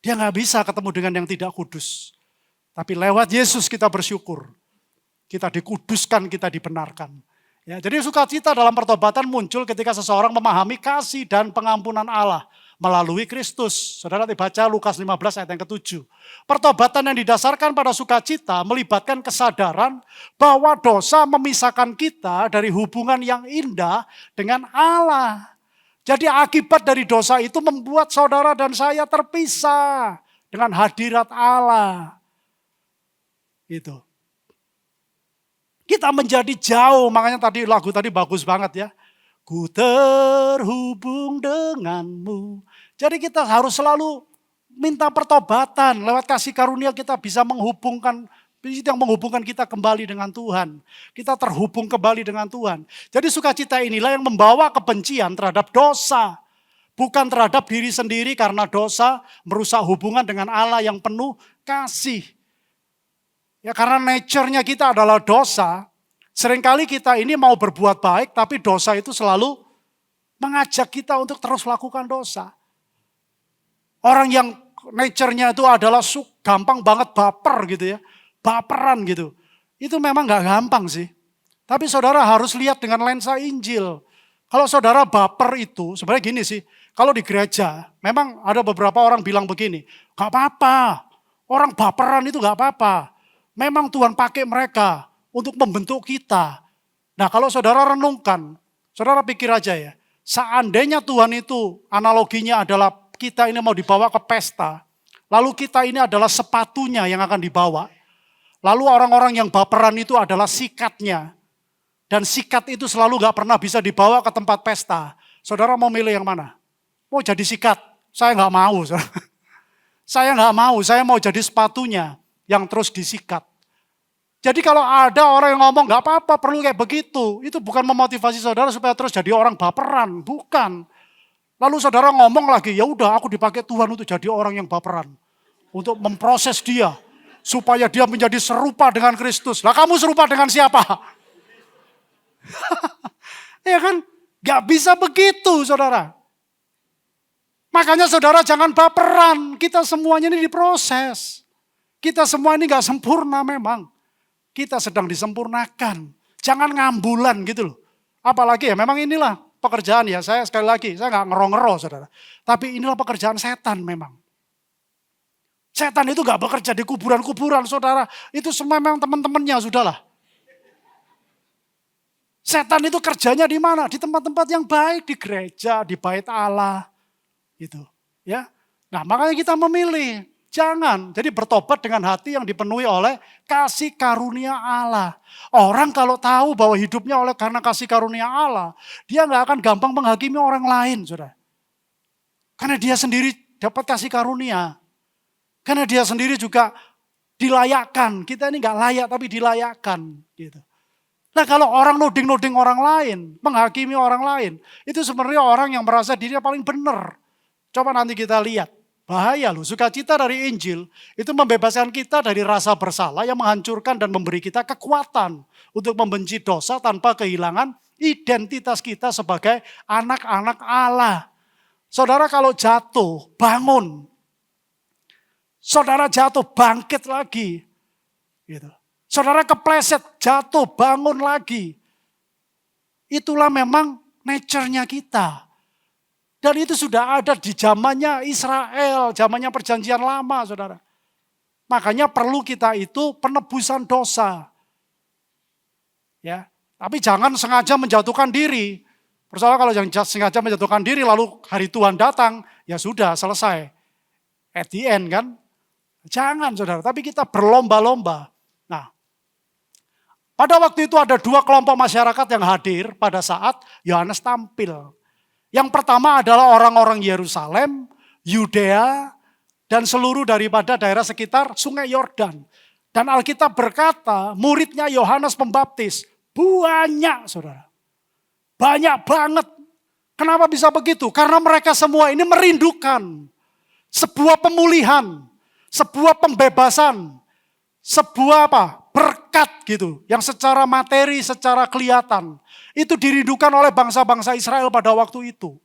Dia gak bisa ketemu dengan yang tidak kudus. Tapi lewat Yesus kita bersyukur. Kita dikuduskan, kita dibenarkan. Ya, jadi sukacita dalam pertobatan muncul ketika seseorang memahami kasih dan pengampunan Allah melalui Kristus. Saudara baca Lukas 15 ayat yang ke-7. Pertobatan yang didasarkan pada sukacita melibatkan kesadaran bahwa dosa memisahkan kita dari hubungan yang indah dengan Allah. Jadi akibat dari dosa itu membuat saudara dan saya terpisah dengan hadirat Allah. Itu. Kita menjadi jauh, makanya tadi lagu tadi bagus banget ya. Ku terhubung denganmu. Jadi kita harus selalu minta pertobatan. Lewat kasih karunia kita bisa menghubungkan, yang menghubungkan kita kembali dengan Tuhan. Kita terhubung kembali dengan Tuhan. Jadi sukacita inilah yang membawa kebencian terhadap dosa. Bukan terhadap diri sendiri karena dosa merusak hubungan dengan Allah yang penuh kasih. Ya karena nature-nya kita adalah dosa. Seringkali kita ini mau berbuat baik, tapi dosa itu selalu mengajak kita untuk terus lakukan dosa. Orang yang nature-nya itu adalah gampang banget baper gitu ya. Baperan gitu. Itu memang gak gampang sih. Tapi saudara harus lihat dengan lensa Injil. Kalau saudara baper itu, sebenarnya gini sih. Kalau di gereja, memang ada beberapa orang bilang begini. Gak apa-apa, orang baperan itu gak apa-apa. Memang Tuhan pakai mereka untuk membentuk kita. Nah kalau saudara renungkan, saudara pikir aja ya. Seandainya Tuhan itu analoginya adalah kita ini mau dibawa ke pesta. Lalu kita ini adalah sepatunya yang akan dibawa. Lalu orang-orang yang baperan itu adalah sikatnya. Dan sikat itu selalu gak pernah bisa dibawa ke tempat pesta. Saudara mau milih yang mana? Mau jadi sikat? Saya gak mau. Saya gak mau, saya mau jadi sepatunya yang terus disikat. Jadi kalau ada orang yang ngomong gak apa-apa perlu kayak begitu. Itu bukan memotivasi saudara supaya terus jadi orang baperan. Bukan. Lalu saudara ngomong lagi, ya udah aku dipakai Tuhan untuk jadi orang yang baperan. Untuk memproses dia. Supaya dia menjadi serupa dengan Kristus. Lah kamu serupa dengan siapa? Ya kan? Gak bisa begitu saudara. Makanya saudara jangan baperan. Kita semuanya ini diproses. Kita semua ini gak sempurna memang. Kita sedang disempurnakan. Jangan ngambulan gitu loh. Apalagi ya memang inilah pekerjaan ya. Saya sekali lagi, saya gak ngero-ngero saudara. Tapi inilah pekerjaan setan memang. Setan itu gak bekerja di kuburan-kuburan saudara. Itu semua memang teman-temannya sudahlah. Setan itu kerjanya di mana? Di tempat-tempat yang baik, di gereja, di bait Allah. Gitu. Ya. Nah makanya kita memilih. Jangan, jadi bertobat dengan hati yang dipenuhi oleh kasih karunia Allah. Orang kalau tahu bahwa hidupnya oleh karena kasih karunia Allah, dia gak akan gampang menghakimi orang lain, saudara. Karena dia sendiri dapat kasih karunia. Karena dia sendiri juga dilayakkan. Kita ini gak layak tapi dilayakkan. Gitu. Nah kalau orang nuding-nuding orang lain, menghakimi orang lain, itu sebenarnya orang yang merasa dirinya paling benar. Coba nanti kita lihat. Bahaya loh, sukacita dari Injil itu membebaskan kita dari rasa bersalah yang menghancurkan dan memberi kita kekuatan untuk membenci dosa tanpa kehilangan identitas kita sebagai anak-anak Allah. Saudara kalau jatuh, bangun. Saudara jatuh, bangkit lagi. Gitu. Saudara kepleset, jatuh, bangun lagi. Itulah memang nature-nya kita. Dan itu sudah ada di zamannya Israel, zamannya perjanjian lama saudara. Makanya perlu kita itu penebusan dosa. Ya, tapi jangan sengaja menjatuhkan diri. Persoalan kalau yang sengaja menjatuhkan diri lalu hari Tuhan datang, ya sudah selesai. At the end kan. Jangan saudara, tapi kita berlomba-lomba. Nah, pada waktu itu ada dua kelompok masyarakat yang hadir pada saat Yohanes tampil. Yang pertama adalah orang-orang Yerusalem, Yudea, dan seluruh daripada daerah sekitar Sungai Yordan. Dan Alkitab berkata, muridnya Yohanes Pembaptis banyak, saudara. Banyak banget. Kenapa bisa begitu? Karena mereka semua ini merindukan sebuah pemulihan, sebuah pembebasan, sebuah berkat gitu, yang secara materi, secara kelihatan. Itu dirindukan oleh bangsa-bangsa Israel pada waktu itu.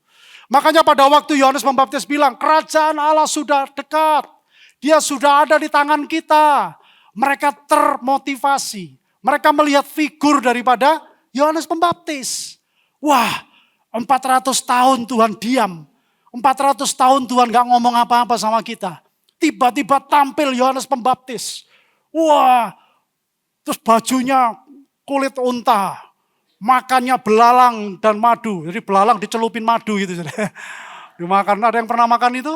Makanya pada waktu Yohanes Pembaptis bilang, kerajaan Allah sudah dekat. Dia sudah ada di tangan kita. Mereka termotivasi. Mereka melihat figur daripada Yohanes Pembaptis. Wah, 400 tahun Tuhan diam. 400 tahun Tuhan gak ngomong apa-apa sama kita. Tiba-tiba tampil Yohanes Pembaptis. Wah, terus bajunya kulit unta. Makannya belalang dan madu. Jadi belalang dicelupin madu gitu. Dimakan. Ada yang pernah makan itu?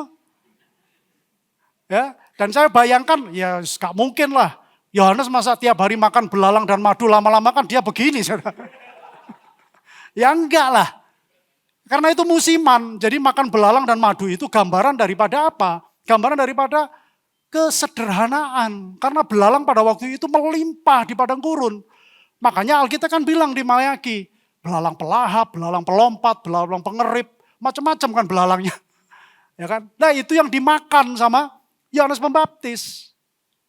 Ya, dan saya bayangkan, ya gak mungkin lah. Yohanes masa tiap hari makan belalang dan madu, lama-lama kan dia begini. Ya enggak lah. Karena itu musiman, jadi makan belalang dan madu itu gambaran daripada apa? Gambaran daripada kesederhanaan. Karena belalang pada waktu itu melimpah di padang gurun. Makanya Alkitab kan bilang di Maleakhi, belalang pelahap, belalang pelompat, belalang pengerip, macam-macam kan belalangnya. Ya kan? Nah, itu yang dimakan sama Yohanes Pembaptis.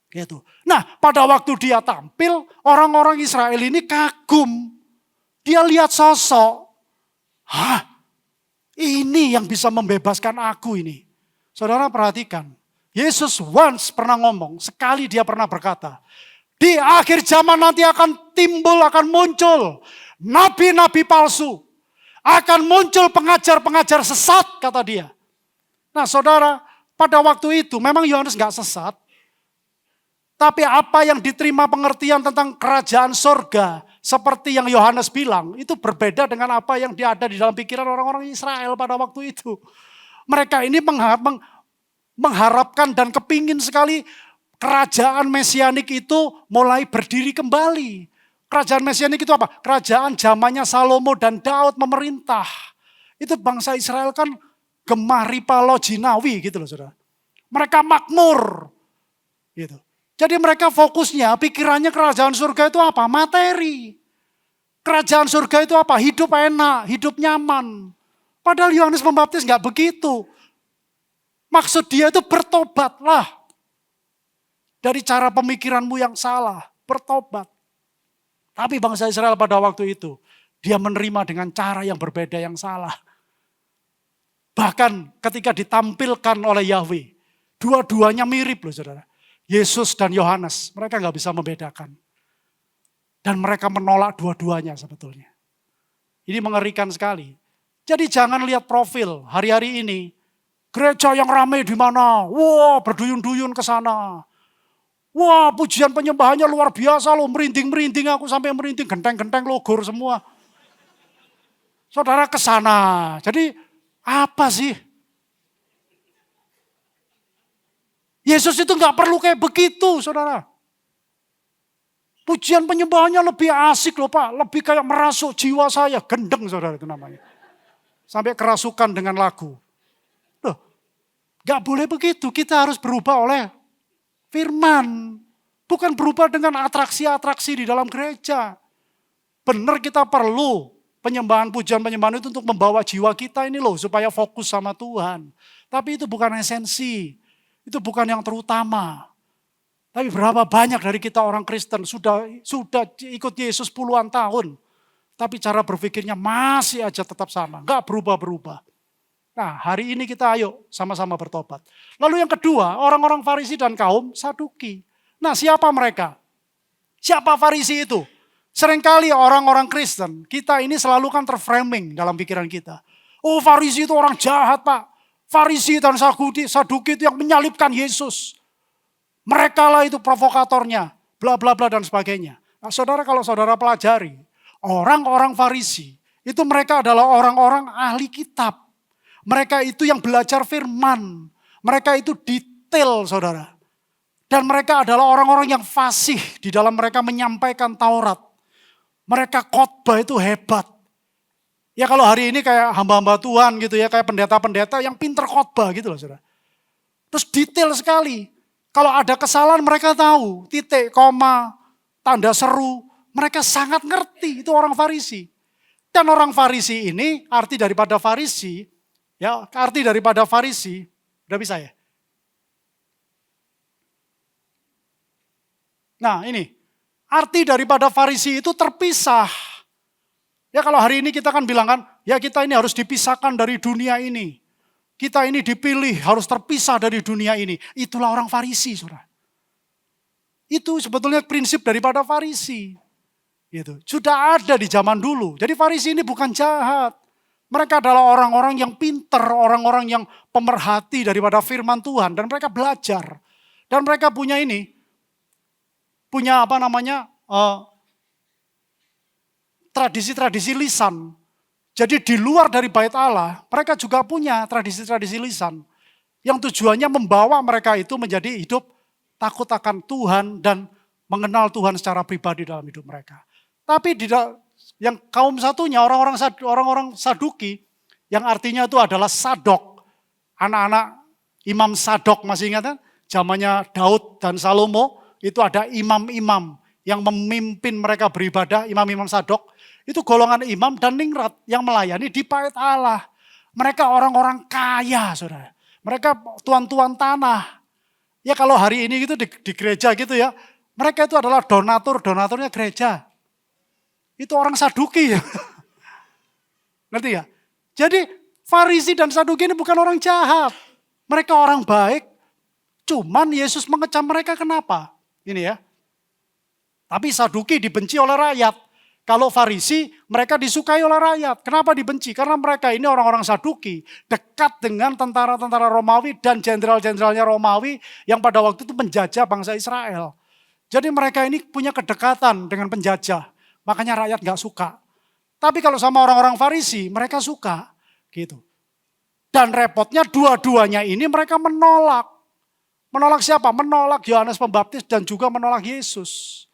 Gitu. Nah, pada waktu dia tampil, orang-orang Israel ini kagum. Dia lihat sosok. Hah? Ini yang bisa membebaskan aku ini. Saudara perhatikan. Yesus once pernah ngomong, sekali dia pernah berkata, di akhir zaman nanti akan timbul, akan muncul nabi-nabi palsu. Akan muncul pengajar-pengajar sesat, kata dia. Nah saudara, pada waktu itu memang Yohanes gak sesat. Tapi apa yang diterima pengertian tentang kerajaan sorga, seperti yang Yohanes bilang, itu berbeda dengan apa yang ada di dalam pikiran orang-orang Israel pada waktu itu. Mereka ini mengharapkan dan kepingin sekali kerajaan mesianik itu mulai berdiri kembali. Kerajaan mesianik itu apa? Kerajaan zamannya Salomo dan Daud memerintah. Itu bangsa Israel kan gemah ripalo jinawi gitu loh saudara. Mereka makmur. Gitu. Jadi mereka fokusnya, pikirannya kerajaan surga itu apa? Materi. Kerajaan surga itu apa? Hidup enak, hidup nyaman. Padahal Yohanes Pembaptis gak begitu. Maksud dia itu bertobatlah. Dari cara pemikiranmu yang salah, bertobat. Tapi bangsa Israel pada waktu itu, dia menerima dengan cara yang berbeda yang salah. Bahkan ketika ditampilkan oleh Yahweh, dua-duanya mirip loh saudara. Yesus dan Yohanes, mereka gak bisa membedakan. Dan mereka menolak dua-duanya sebetulnya. Ini mengerikan sekali. Jadi jangan lihat profil hari-hari ini. Gereja yang ramai di mana? Wah, berduyun-duyun ke sana. Wah, pujian penyembahannya luar biasa loh, merinding-merinding aku sampai merinding, genteng-genteng logor semua. Saudara ke sana. Jadi apa sih? Yesus itu gak perlu kayak begitu, saudara. Pujian penyembahannya lebih asik loh Pak, lebih kayak merasuk jiwa saya, gendeng saudara itu namanya. Sampai kerasukan dengan lagu. Loh, gak boleh begitu, kita harus berubah oleh firman. Bukan berubah dengan atraksi-atraksi di dalam gereja. Benar kita perlu penyembahan, pujian penyembahan itu untuk membawa jiwa kita ini loh, supaya fokus sama Tuhan. Tapi itu bukan esensi, itu bukan yang terutama. Tapi berapa banyak dari kita orang Kristen sudah ikut Yesus puluhan tahun. Tapi cara berpikirnya masih aja tetap sama, gak berubah-berubah. Nah hari ini kita ayo sama-sama bertobat. Lalu yang kedua, orang-orang Farisi dan kaum Saduki. Nah siapa mereka? Siapa Farisi itu? Seringkali orang-orang Kristen, kita ini selalu kan terframing dalam pikiran kita. Oh Farisi itu orang jahat Pak. Farisi dan Saduki itu yang menyalibkan Yesus. Mereka lah itu provokatornya, bla bla bla dan sebagainya. Nah, saudara kalau saudara pelajari, orang-orang Farisi itu mereka adalah orang-orang ahli kitab. Mereka itu yang belajar firman. Mereka itu detail saudara. Dan mereka adalah orang-orang yang fasih di dalam mereka menyampaikan Taurat. Mereka khotbah itu hebat. Ya kalau hari ini kayak hamba-hamba Tuhan gitu ya, kayak pendeta-pendeta yang pinter khotbah gitu loh saudara. Terus detail sekali. Kalau ada kesalahan mereka tahu, titik, koma, tanda seru. Mereka sangat ngerti, itu orang Farisi. Dan orang Farisi ini, arti daripada Farisi, udah bisa ya? Nah ini, arti daripada Farisi itu terpisah. Ya kalau hari ini kita kan bilang kan, ya kita ini harus dipisahkan dari dunia ini. Kita ini dipilih harus terpisah dari dunia ini. Itulah orang Farisi, saudara. Itu sebetulnya prinsip daripada Farisi. Gitu. Sudah ada di zaman dulu. Jadi Farisi ini bukan jahat. Mereka adalah orang-orang yang pinter, orang-orang yang pemerhati daripada firman Tuhan. Dan mereka belajar. Dan mereka punya tradisi-tradisi lisan. Jadi di luar dari bait Allah, mereka juga punya tradisi-tradisi lisan. Yang tujuannya membawa mereka itu menjadi hidup takut akan Tuhan dan mengenal Tuhan secara pribadi dalam hidup mereka. Tapi yang kaum satunya, orang-orang Saduki, yang artinya itu adalah Sadok. Anak-anak Imam Sadok, masih ingat kan? Zamannya Daud dan Salomo, itu ada imam-imam yang memimpin mereka beribadah, imam-imam Sadok. Itu golongan imam dan ningrat yang melayani di bait Allah. Mereka orang-orang kaya, saudara. Mereka tuan-tuan tanah. Ya kalau hari ini gitu di gereja gitu ya, mereka itu adalah donaturnya gereja. Itu orang Saduki ya. Ngerti ya? Jadi Farisi dan Saduki ini bukan orang jahat. Mereka orang baik. Cuman Yesus mengecam mereka kenapa? Ini ya. Tapi Saduki dibenci oleh rakyat. Kalau Farisi mereka disukai oleh rakyat. Kenapa dibenci? Karena mereka ini orang-orang Saduki. Dekat dengan tentara-tentara Romawi dan jenderal-jenderalnya Romawi yang pada waktu itu menjajah bangsa Israel. Jadi mereka ini punya kedekatan dengan penjajah. Makanya rakyat gak suka. Tapi kalau sama orang-orang Farisi, mereka suka. Gitu. Dan repotnya dua-duanya ini mereka menolak. Menolak siapa? Menolak Yohanes Pembaptis dan juga menolak Yesus.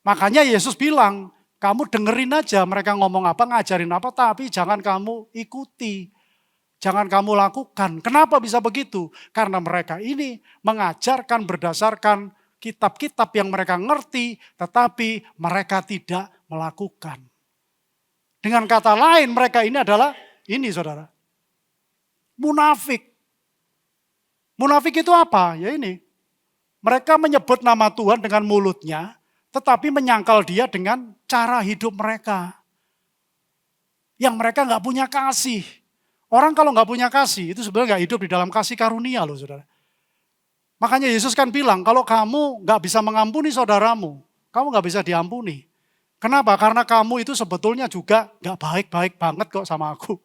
Makanya Yesus bilang, kamu dengerin aja mereka ngomong apa, ngajarin apa, tapi jangan kamu ikuti. Jangan kamu lakukan. Kenapa bisa begitu? Karena mereka ini mengajarkan berdasarkan kitab-kitab yang mereka ngerti, tetapi mereka tidak melakukan. Dengan kata lain, mereka ini adalah, ini saudara, munafik. Munafik itu apa? Ya ini, mereka menyebut nama Tuhan dengan mulutnya, tetapi menyangkal dia dengan cara hidup mereka. Yang mereka gak punya kasih. Orang kalau gak punya kasih, itu sebenarnya gak hidup di dalam kasih karunia loh saudara. Makanya Yesus kan bilang, kalau kamu gak bisa mengampuni saudaramu, kamu gak bisa diampuni. Kenapa? Karena kamu itu sebetulnya juga gak baik-baik banget kok sama aku.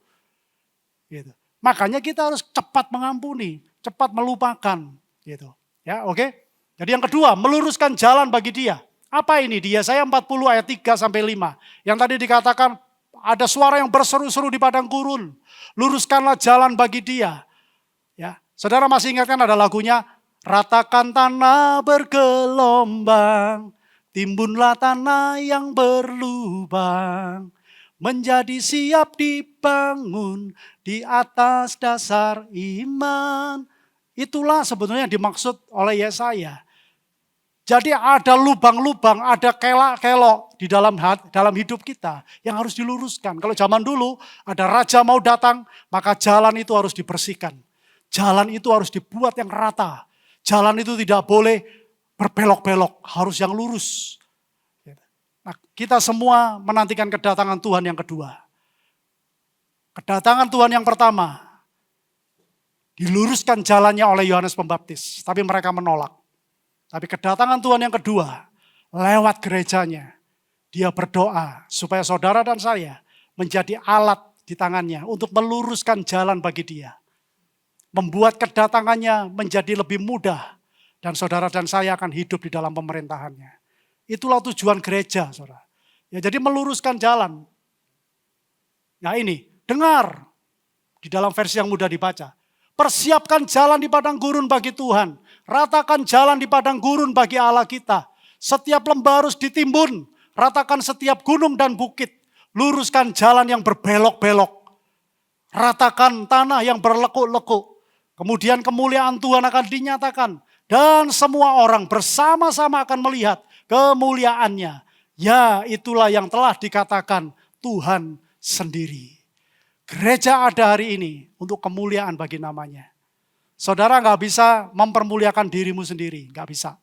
Gitu. Makanya kita harus cepat mengampuni, cepat melupakan. Gitu. Ya, oke. Jadi yang kedua, meluruskan jalan bagi dia. Apa ini? Di Yesaya 40 ayat 3-5. Yang tadi dikatakan, ada suara yang berseru-seru di padang gurun. Luruskanlah jalan bagi dia. Ya, saudara masih ingat kan ada lagunya, ratakan tanah bergelombang, timbunlah tanah yang berlubang, menjadi siap dibangun di atas dasar iman. Itulah sebetulnya yang dimaksud oleh Yesaya. Jadi ada lubang-lubang, ada kelak-kelok di dalam hidup kita yang harus diluruskan. Kalau zaman dulu ada raja mau datang, maka jalan itu harus dibersihkan. Jalan itu harus dibuat yang rata. Jalan itu tidak boleh berbelok-belok, harus yang lurus. Nah, kita semua menantikan kedatangan Tuhan yang kedua. Kedatangan Tuhan yang pertama, diluruskan jalannya oleh Yohanes Pembaptis, tapi mereka menolak. Tapi kedatangan Tuhan yang kedua, lewat gerejanya, dia berdoa supaya saudara dan saya menjadi alat di tangannya untuk meluruskan jalan bagi dia. Membuat kedatangannya menjadi lebih mudah. Dan saudara dan saya akan hidup di dalam pemerintahannya. Itulah tujuan gereja, saudara. Ya, jadi meluruskan jalan. Nah ini, dengar. Di dalam versi yang mudah dibaca. Persiapkan jalan di padang gurun bagi Tuhan. Ratakan jalan di padang gurun bagi Allah kita. Setiap lembah harus ditimbun. Ratakan setiap gunung dan bukit. Luruskan jalan yang berbelok-belok. Ratakan tanah yang berlekuk-lekuk. Kemudian kemuliaan Tuhan akan dinyatakan. Dan semua orang bersama-sama akan melihat kemuliaannya. Ya, itulah yang telah dikatakan Tuhan sendiri. Gereja ada hari ini untuk kemuliaan bagi namanya. Saudara nggak bisa mempermuliakan dirimu sendiri, nggak bisa.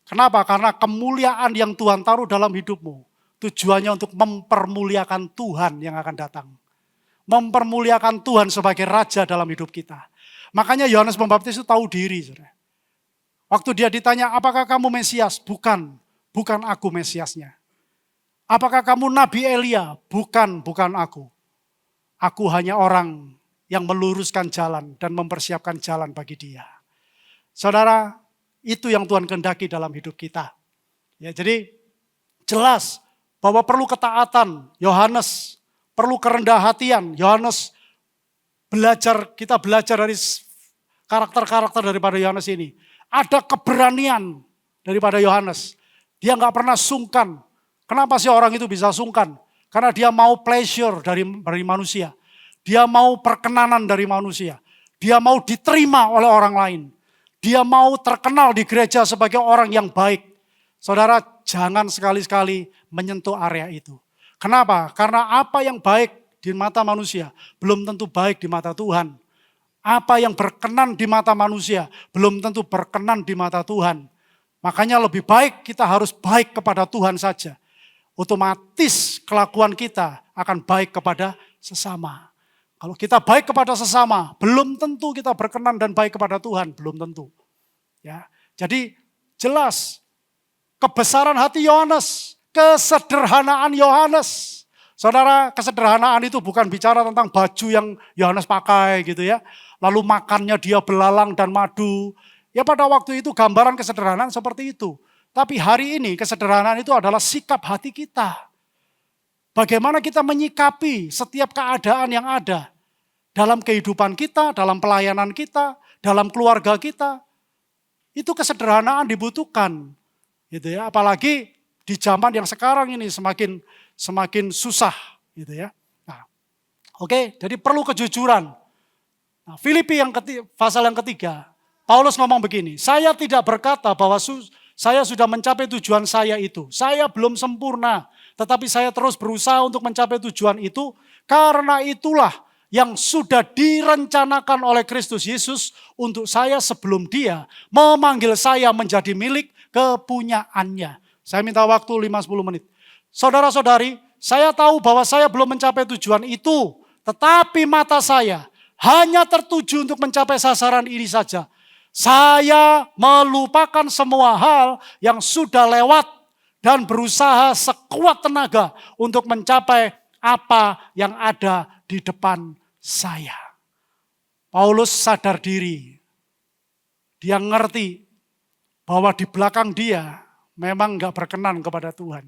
Kenapa? Karena kemuliaan yang Tuhan taruh dalam hidupmu, tujuannya untuk mempermuliakan Tuhan yang akan datang. Mempermuliakan Tuhan sebagai Raja dalam hidup kita. Makanya Yohanes Pembaptis itu tahu diri. Saudara. Waktu dia ditanya, apakah kamu Mesias? Bukan aku Mesiasnya. Apakah kamu Nabi Elia? Bukan aku. Aku hanya orang yang meluruskan jalan dan mempersiapkan jalan bagi dia. Saudara, itu yang Tuhan kehendaki dalam hidup kita. Ya, jadi jelas bahwa perlu ketaatan Yohanes, perlu kerendah hatian Yohanes. Kita belajar dari karakter-karakter daripada Yohanes ini. Ada keberanian daripada Yohanes. Dia nggak pernah sungkan. Kenapa sih orang itu bisa sungkan? Karena dia mau pleasure dari manusia. Dia mau perkenanan dari manusia. Dia mau diterima oleh orang lain. Dia mau terkenal di gereja sebagai orang yang baik. Saudara, jangan sekali-sekali menyentuh area itu. Kenapa? Karena apa yang baik di mata manusia belum tentu baik di mata Tuhan. Apa yang berkenan di mata manusia belum tentu berkenan di mata Tuhan. Makanya lebih baik kita harus baik kepada Tuhan saja. Otomatis kelakuan kita akan baik kepada sesama. Kalau kita baik kepada sesama, belum tentu kita berkenan dan baik kepada Tuhan, belum tentu. Ya, jadi jelas kebesaran hati Yohanes, kesederhanaan Yohanes. Saudara, kesederhanaan itu bukan bicara tentang baju yang Yohanes pakai gitu ya. Lalu makannya dia belalang dan madu. Ya pada waktu itu gambaran kesederhanaan seperti itu. Tapi hari ini kesederhanaan itu adalah sikap hati kita. Bagaimana kita menyikapi setiap keadaan yang ada. Dalam kehidupan kita, dalam pelayanan kita, dalam keluarga kita. Itu kesederhanaan dibutuhkan. Gitu ya. Apalagi di zaman yang sekarang ini semakin susah. Gitu ya. Nah, oke, jadi perlu kejujuran. Nah, Filipi pasal yang ketiga. Paulus ngomong begini, saya tidak berkata bahwa saya sudah mencapai tujuan saya itu. Saya belum sempurna, tetapi saya terus berusaha untuk mencapai tujuan itu. Karena itulah yang sudah direncanakan oleh Kristus Yesus untuk saya sebelum dia memanggil saya menjadi milik kepunyaannya. Saya minta waktu 5-10 menit. Saudara-saudari, saya tahu bahwa saya belum mencapai tujuan itu. Tetapi mata saya hanya tertuju untuk mencapai sasaran ini saja. Saya melupakan semua hal yang sudah lewat dan berusaha sekuat tenaga untuk mencapai apa yang ada di depan saya. Paulus sadar diri. Dia ngerti bahwa di belakang dia memang gak berkenan kepada Tuhan.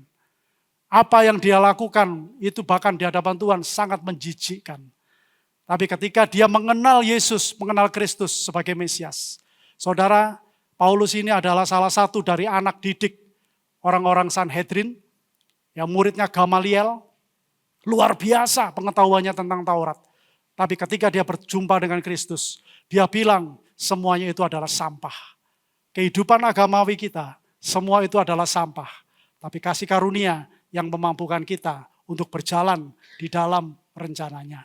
Apa yang dia lakukan itu bahkan di hadapan Tuhan sangat menjijikkan. Tapi ketika dia mengenal Yesus, mengenal Kristus sebagai Mesias. Saudara, Paulus ini adalah salah satu dari anak didik orang-orang Sanhedrin, yang muridnya Gamaliel, luar biasa pengetahuannya tentang Taurat. Tapi ketika dia berjumpa dengan Kristus, dia bilang semuanya itu adalah sampah. Kehidupan agamawi kita, semua itu adalah sampah. Tapi kasih karunia yang memampukan kita untuk berjalan di dalam rencananya.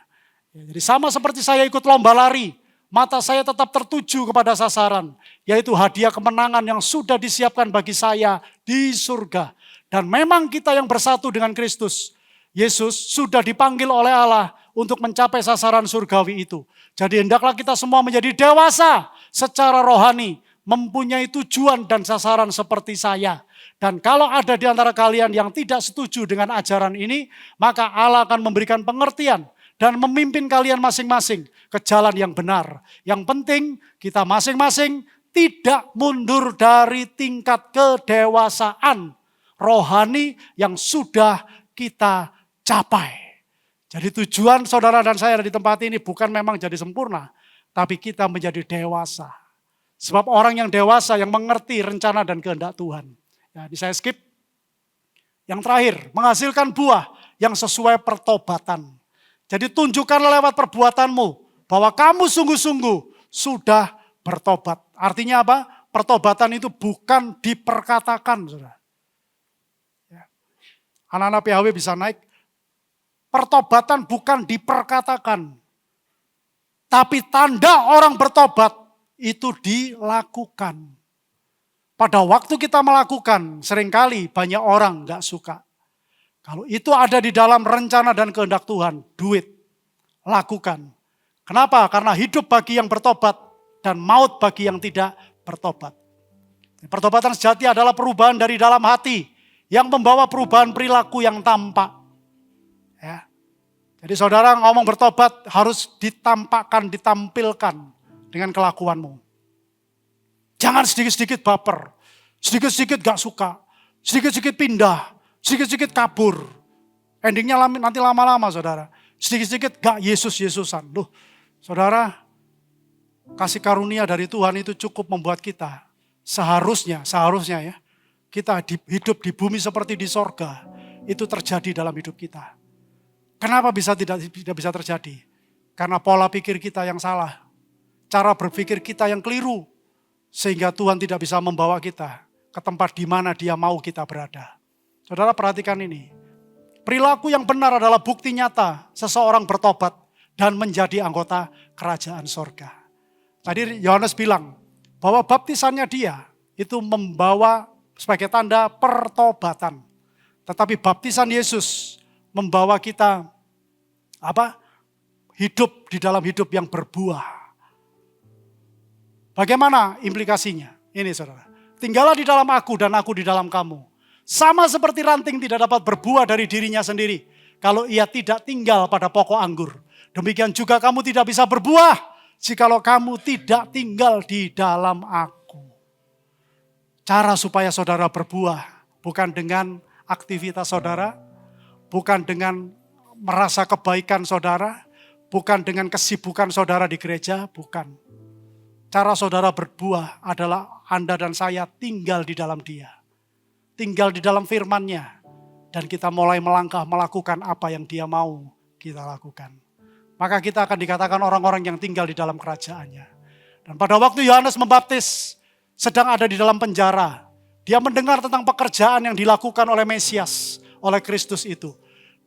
Jadi sama seperti saya ikut lomba lari, mata saya tetap tertuju kepada sasaran, yaitu hadiah kemenangan yang sudah disiapkan bagi saya di surga. Dan memang kita yang bersatu dengan Kristus, Yesus sudah dipanggil oleh Allah untuk mencapai sasaran surgawi itu. Jadi hendaklah kita semua menjadi dewasa secara rohani, mempunyai tujuan dan sasaran seperti saya. Dan kalau ada di antara kalian yang tidak setuju dengan ajaran ini, maka Allah akan memberikan pengertian dan memimpin kalian masing-masing ke jalan yang benar. Yang penting kita masing-masing tidak mundur dari tingkat kedewasaan rohani yang sudah kita capai. Jadi tujuan saudara dan saya di tempat ini bukan memang jadi sempurna, tapi kita menjadi dewasa. Sebab orang yang dewasa yang mengerti rencana dan kehendak Tuhan. Ya, ini saya skip. Yang terakhir, menghasilkan buah yang sesuai pertobatan. Jadi tunjukkanlah lewat perbuatanmu bahwa kamu sungguh-sungguh sudah bertobat. Artinya apa? Pertobatan itu bukan diperkatakan, saudara. Ya. Anak-anak PHW bisa naik. Pertobatan bukan diperkatakan. Tapi tanda orang bertobat itu dilakukan. Pada waktu kita melakukan, seringkali banyak orang gak suka. Kalau itu ada di dalam rencana dan kehendak Tuhan, duit, lakukan. Kenapa? Karena hidup bagi yang bertobat dan maut bagi yang tidak bertobat. Pertobatan sejati adalah perubahan dari dalam hati yang membawa perubahan perilaku yang tampak. Ya. Jadi saudara ngomong bertobat harus ditampakkan, ditampilkan dengan kelakuanmu. Jangan sedikit-sedikit baper, sedikit-sedikit gak suka, sedikit-sedikit pindah, sedikit-sedikit kabur. Endingnya nanti lama-lama saudara, sedikit-sedikit gak Yesus-Yesusan. Loh saudara, kasih karunia dari Tuhan itu cukup membuat kita seharusnya ya, kita hidup di bumi seperti di sorga, itu terjadi dalam hidup kita. Kenapa tidak bisa terjadi? Karena pola pikir kita yang salah, cara berpikir kita yang keliru, sehingga Tuhan tidak bisa membawa kita ke tempat di mana Dia mau kita berada. Saudara perhatikan ini, perilaku yang benar adalah bukti nyata seseorang bertobat dan menjadi anggota kerajaan sorga. Tadi Yohanes bilang bahwa baptisannya dia itu membawa sebagai tanda pertobatan. Tetapi baptisan Yesus membawa kita hidup di dalam hidup yang berbuah. Bagaimana implikasinya? Ini saudara, tinggallah di dalam aku dan aku di dalam kamu. Sama seperti ranting tidak dapat berbuah dari dirinya sendiri kalau ia tidak tinggal pada pokok anggur. Demikian juga kamu tidak bisa berbuah jikalau kamu tidak tinggal di dalam aku. Cara supaya saudara berbuah bukan dengan aktivitas saudara, bukan dengan merasa kebaikan saudara, bukan dengan kesibukan saudara di gereja, bukan. Cara saudara berbuah adalah Anda dan saya tinggal di dalam Dia. Tinggal di dalam firman-Nya. Dan kita mulai melangkah melakukan apa yang Dia mau kita lakukan. Maka kita akan dikatakan orang-orang yang tinggal di dalam kerajaan-Nya. Dan pada waktu Yohanes membaptis, sedang ada di dalam penjara. Dia mendengar tentang pekerjaan yang dilakukan oleh Mesias, oleh Kristus itu.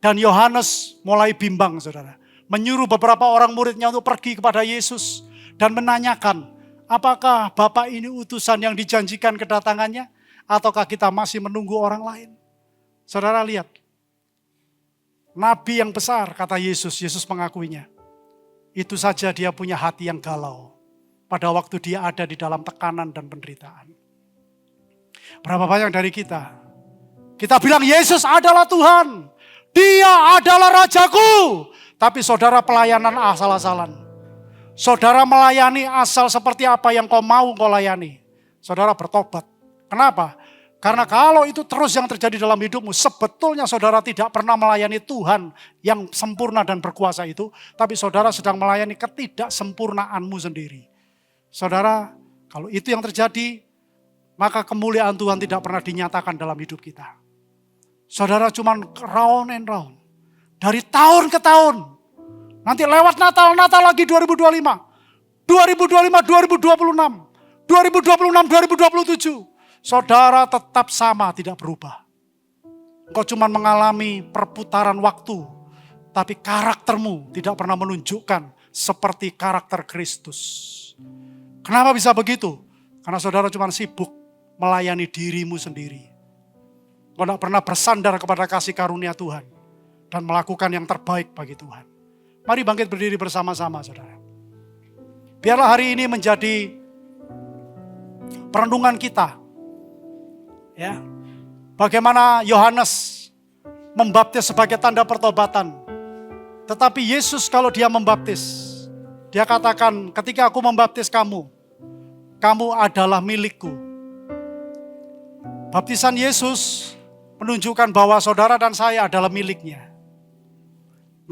Dan Yohanes mulai bimbang, saudara. Menyuruh beberapa orang muridnya untuk pergi kepada Yesus dan menanyakan, apakah Bapak ini utusan yang dijanjikan kedatangannya? Ataukah kita masih menunggu orang lain? Saudara lihat, Nabi yang besar, kata Yesus mengakuinya. Itu saja dia punya hati yang galau. Pada waktu dia ada di dalam tekanan dan penderitaan. Berapa banyak dari kita bilang Yesus adalah Tuhan. Dia adalah Rajaku. Tapi saudara pelayanan asal-asalan. Saudara melayani asal seperti apa yang kau mau kau layani. Saudara bertobat. Kenapa? Karena kalau itu terus yang terjadi dalam hidupmu, sebetulnya saudara tidak pernah melayani Tuhan yang sempurna dan berkuasa itu. Tapi saudara sedang melayani ketidaksempurnaanmu sendiri. Saudara, kalau itu yang terjadi, maka kemuliaan Tuhan tidak pernah dinyatakan dalam hidup kita. Saudara cuma round and round. Dari tahun ke tahun. Nanti lewat Natal lagi 2025. 2025, 2026. 2026, 2027. Saudara tetap sama, tidak berubah. Engkau cuma mengalami perputaran waktu. Tapi karaktermu tidak pernah menunjukkan seperti karakter Kristus. Kenapa bisa begitu? Karena saudara cuma sibuk melayani dirimu sendiri. Engkau tidak pernah bersandar kepada kasih karunia Tuhan. Dan melakukan yang terbaik bagi Tuhan. Mari bangkit berdiri bersama-sama saudara. Biarlah hari ini menjadi perenungan kita. Ya, bagaimana Yohanes membaptis sebagai tanda pertobatan. Tetapi Yesus kalau dia membaptis, dia katakan ketika aku membaptis kamu, kamu adalah milikku. Baptisan Yesus menunjukkan bahwa saudara dan saya adalah miliknya.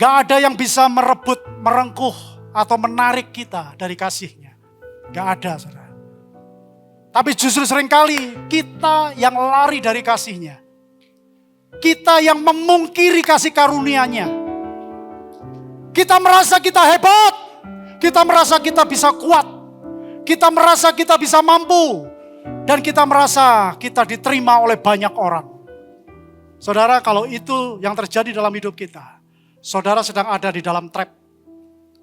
Gak ada yang bisa merebut, merengkuh, atau menarik kita dari kasihnya. Gak ada saudara. Tapi justru seringkali kita yang lari dari kasih-Nya. Kita yang memungkiri kasih karunia-Nya. Kita merasa kita hebat. Kita merasa kita bisa kuat. Kita merasa kita bisa mampu. Dan kita merasa kita diterima oleh banyak orang. Saudara, kalau itu yang terjadi dalam hidup kita, saudara sedang ada di dalam trap.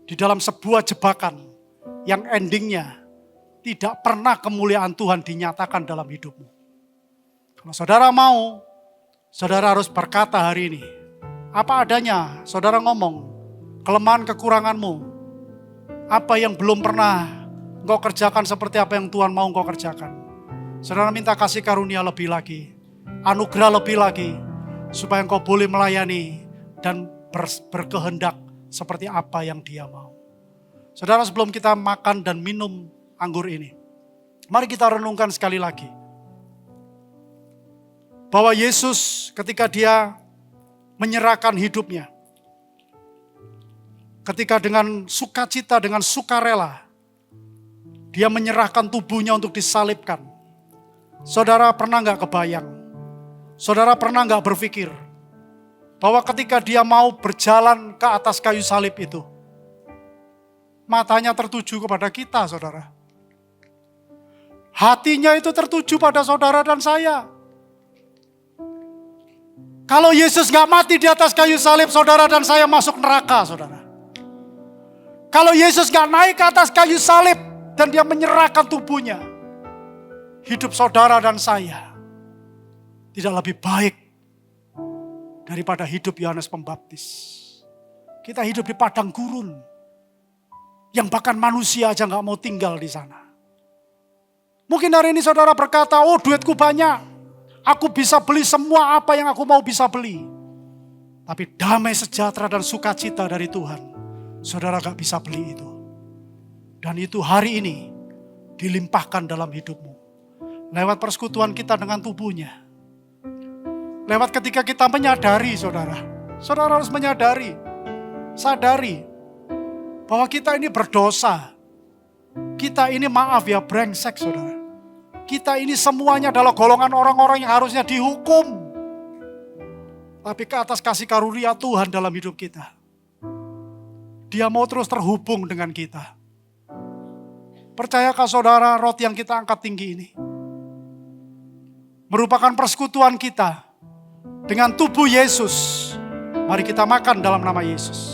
Di dalam sebuah jebakan yang endingnya tidak pernah kemuliaan Tuhan dinyatakan dalam hidupmu. Kalau saudara mau, saudara harus berkata hari ini, apa adanya, saudara ngomong, kelemahan kekuranganmu, apa yang belum pernah engkau kerjakan seperti apa yang Tuhan mau engkau kerjakan. Saudara minta kasih karunia lebih lagi, anugerah lebih lagi, supaya engkau boleh melayani dan berkehendak seperti apa yang Dia mau. Saudara, sebelum kita makan dan minum anggur ini, mari kita renungkan sekali lagi bahwa Yesus ketika Dia menyerahkan hidupnya, ketika dengan sukacita, dengan sukarela Dia menyerahkan tubuhnya untuk disalibkan. Saudara pernah gak kebayang, saudara pernah gak berpikir bahwa ketika Dia mau berjalan ke atas kayu salib itu, matanya tertuju kepada kita, saudara. Hatinya itu tertuju pada saudara dan saya. Kalau Yesus gak mati di atas kayu salib, saudara dan saya masuk neraka, saudara. Kalau Yesus gak naik ke atas kayu salib dan Dia menyerahkan tubuhnya, hidup saudara dan saya tidak lebih baik daripada hidup Yohanes Pembaptis. Kita hidup di padang gurun yang bahkan manusia aja gak mau tinggal di sana. Mungkin hari ini saudara berkata, oh duitku banyak, aku bisa beli semua apa yang aku mau bisa beli. Tapi damai sejahtera dan sukacita dari Tuhan, saudara gak bisa beli itu. Dan itu hari ini dilimpahkan dalam hidupmu. Lewat persekutuan kita dengan tubuhnya. Lewat ketika kita menyadari, saudara. Saudara harus menyadari, sadari bahwa kita ini berdosa. Kita ini maaf ya brengsek, saudara. Kita ini semuanya adalah golongan orang-orang yang harusnya dihukum. Tapi ke atas kasih karunia Tuhan dalam hidup kita, Dia mau terus terhubung dengan kita. Percayakah saudara, roti yang kita angkat tinggi ini merupakan persekutuan kita dengan tubuh Yesus. Mari kita makan dalam nama Yesus.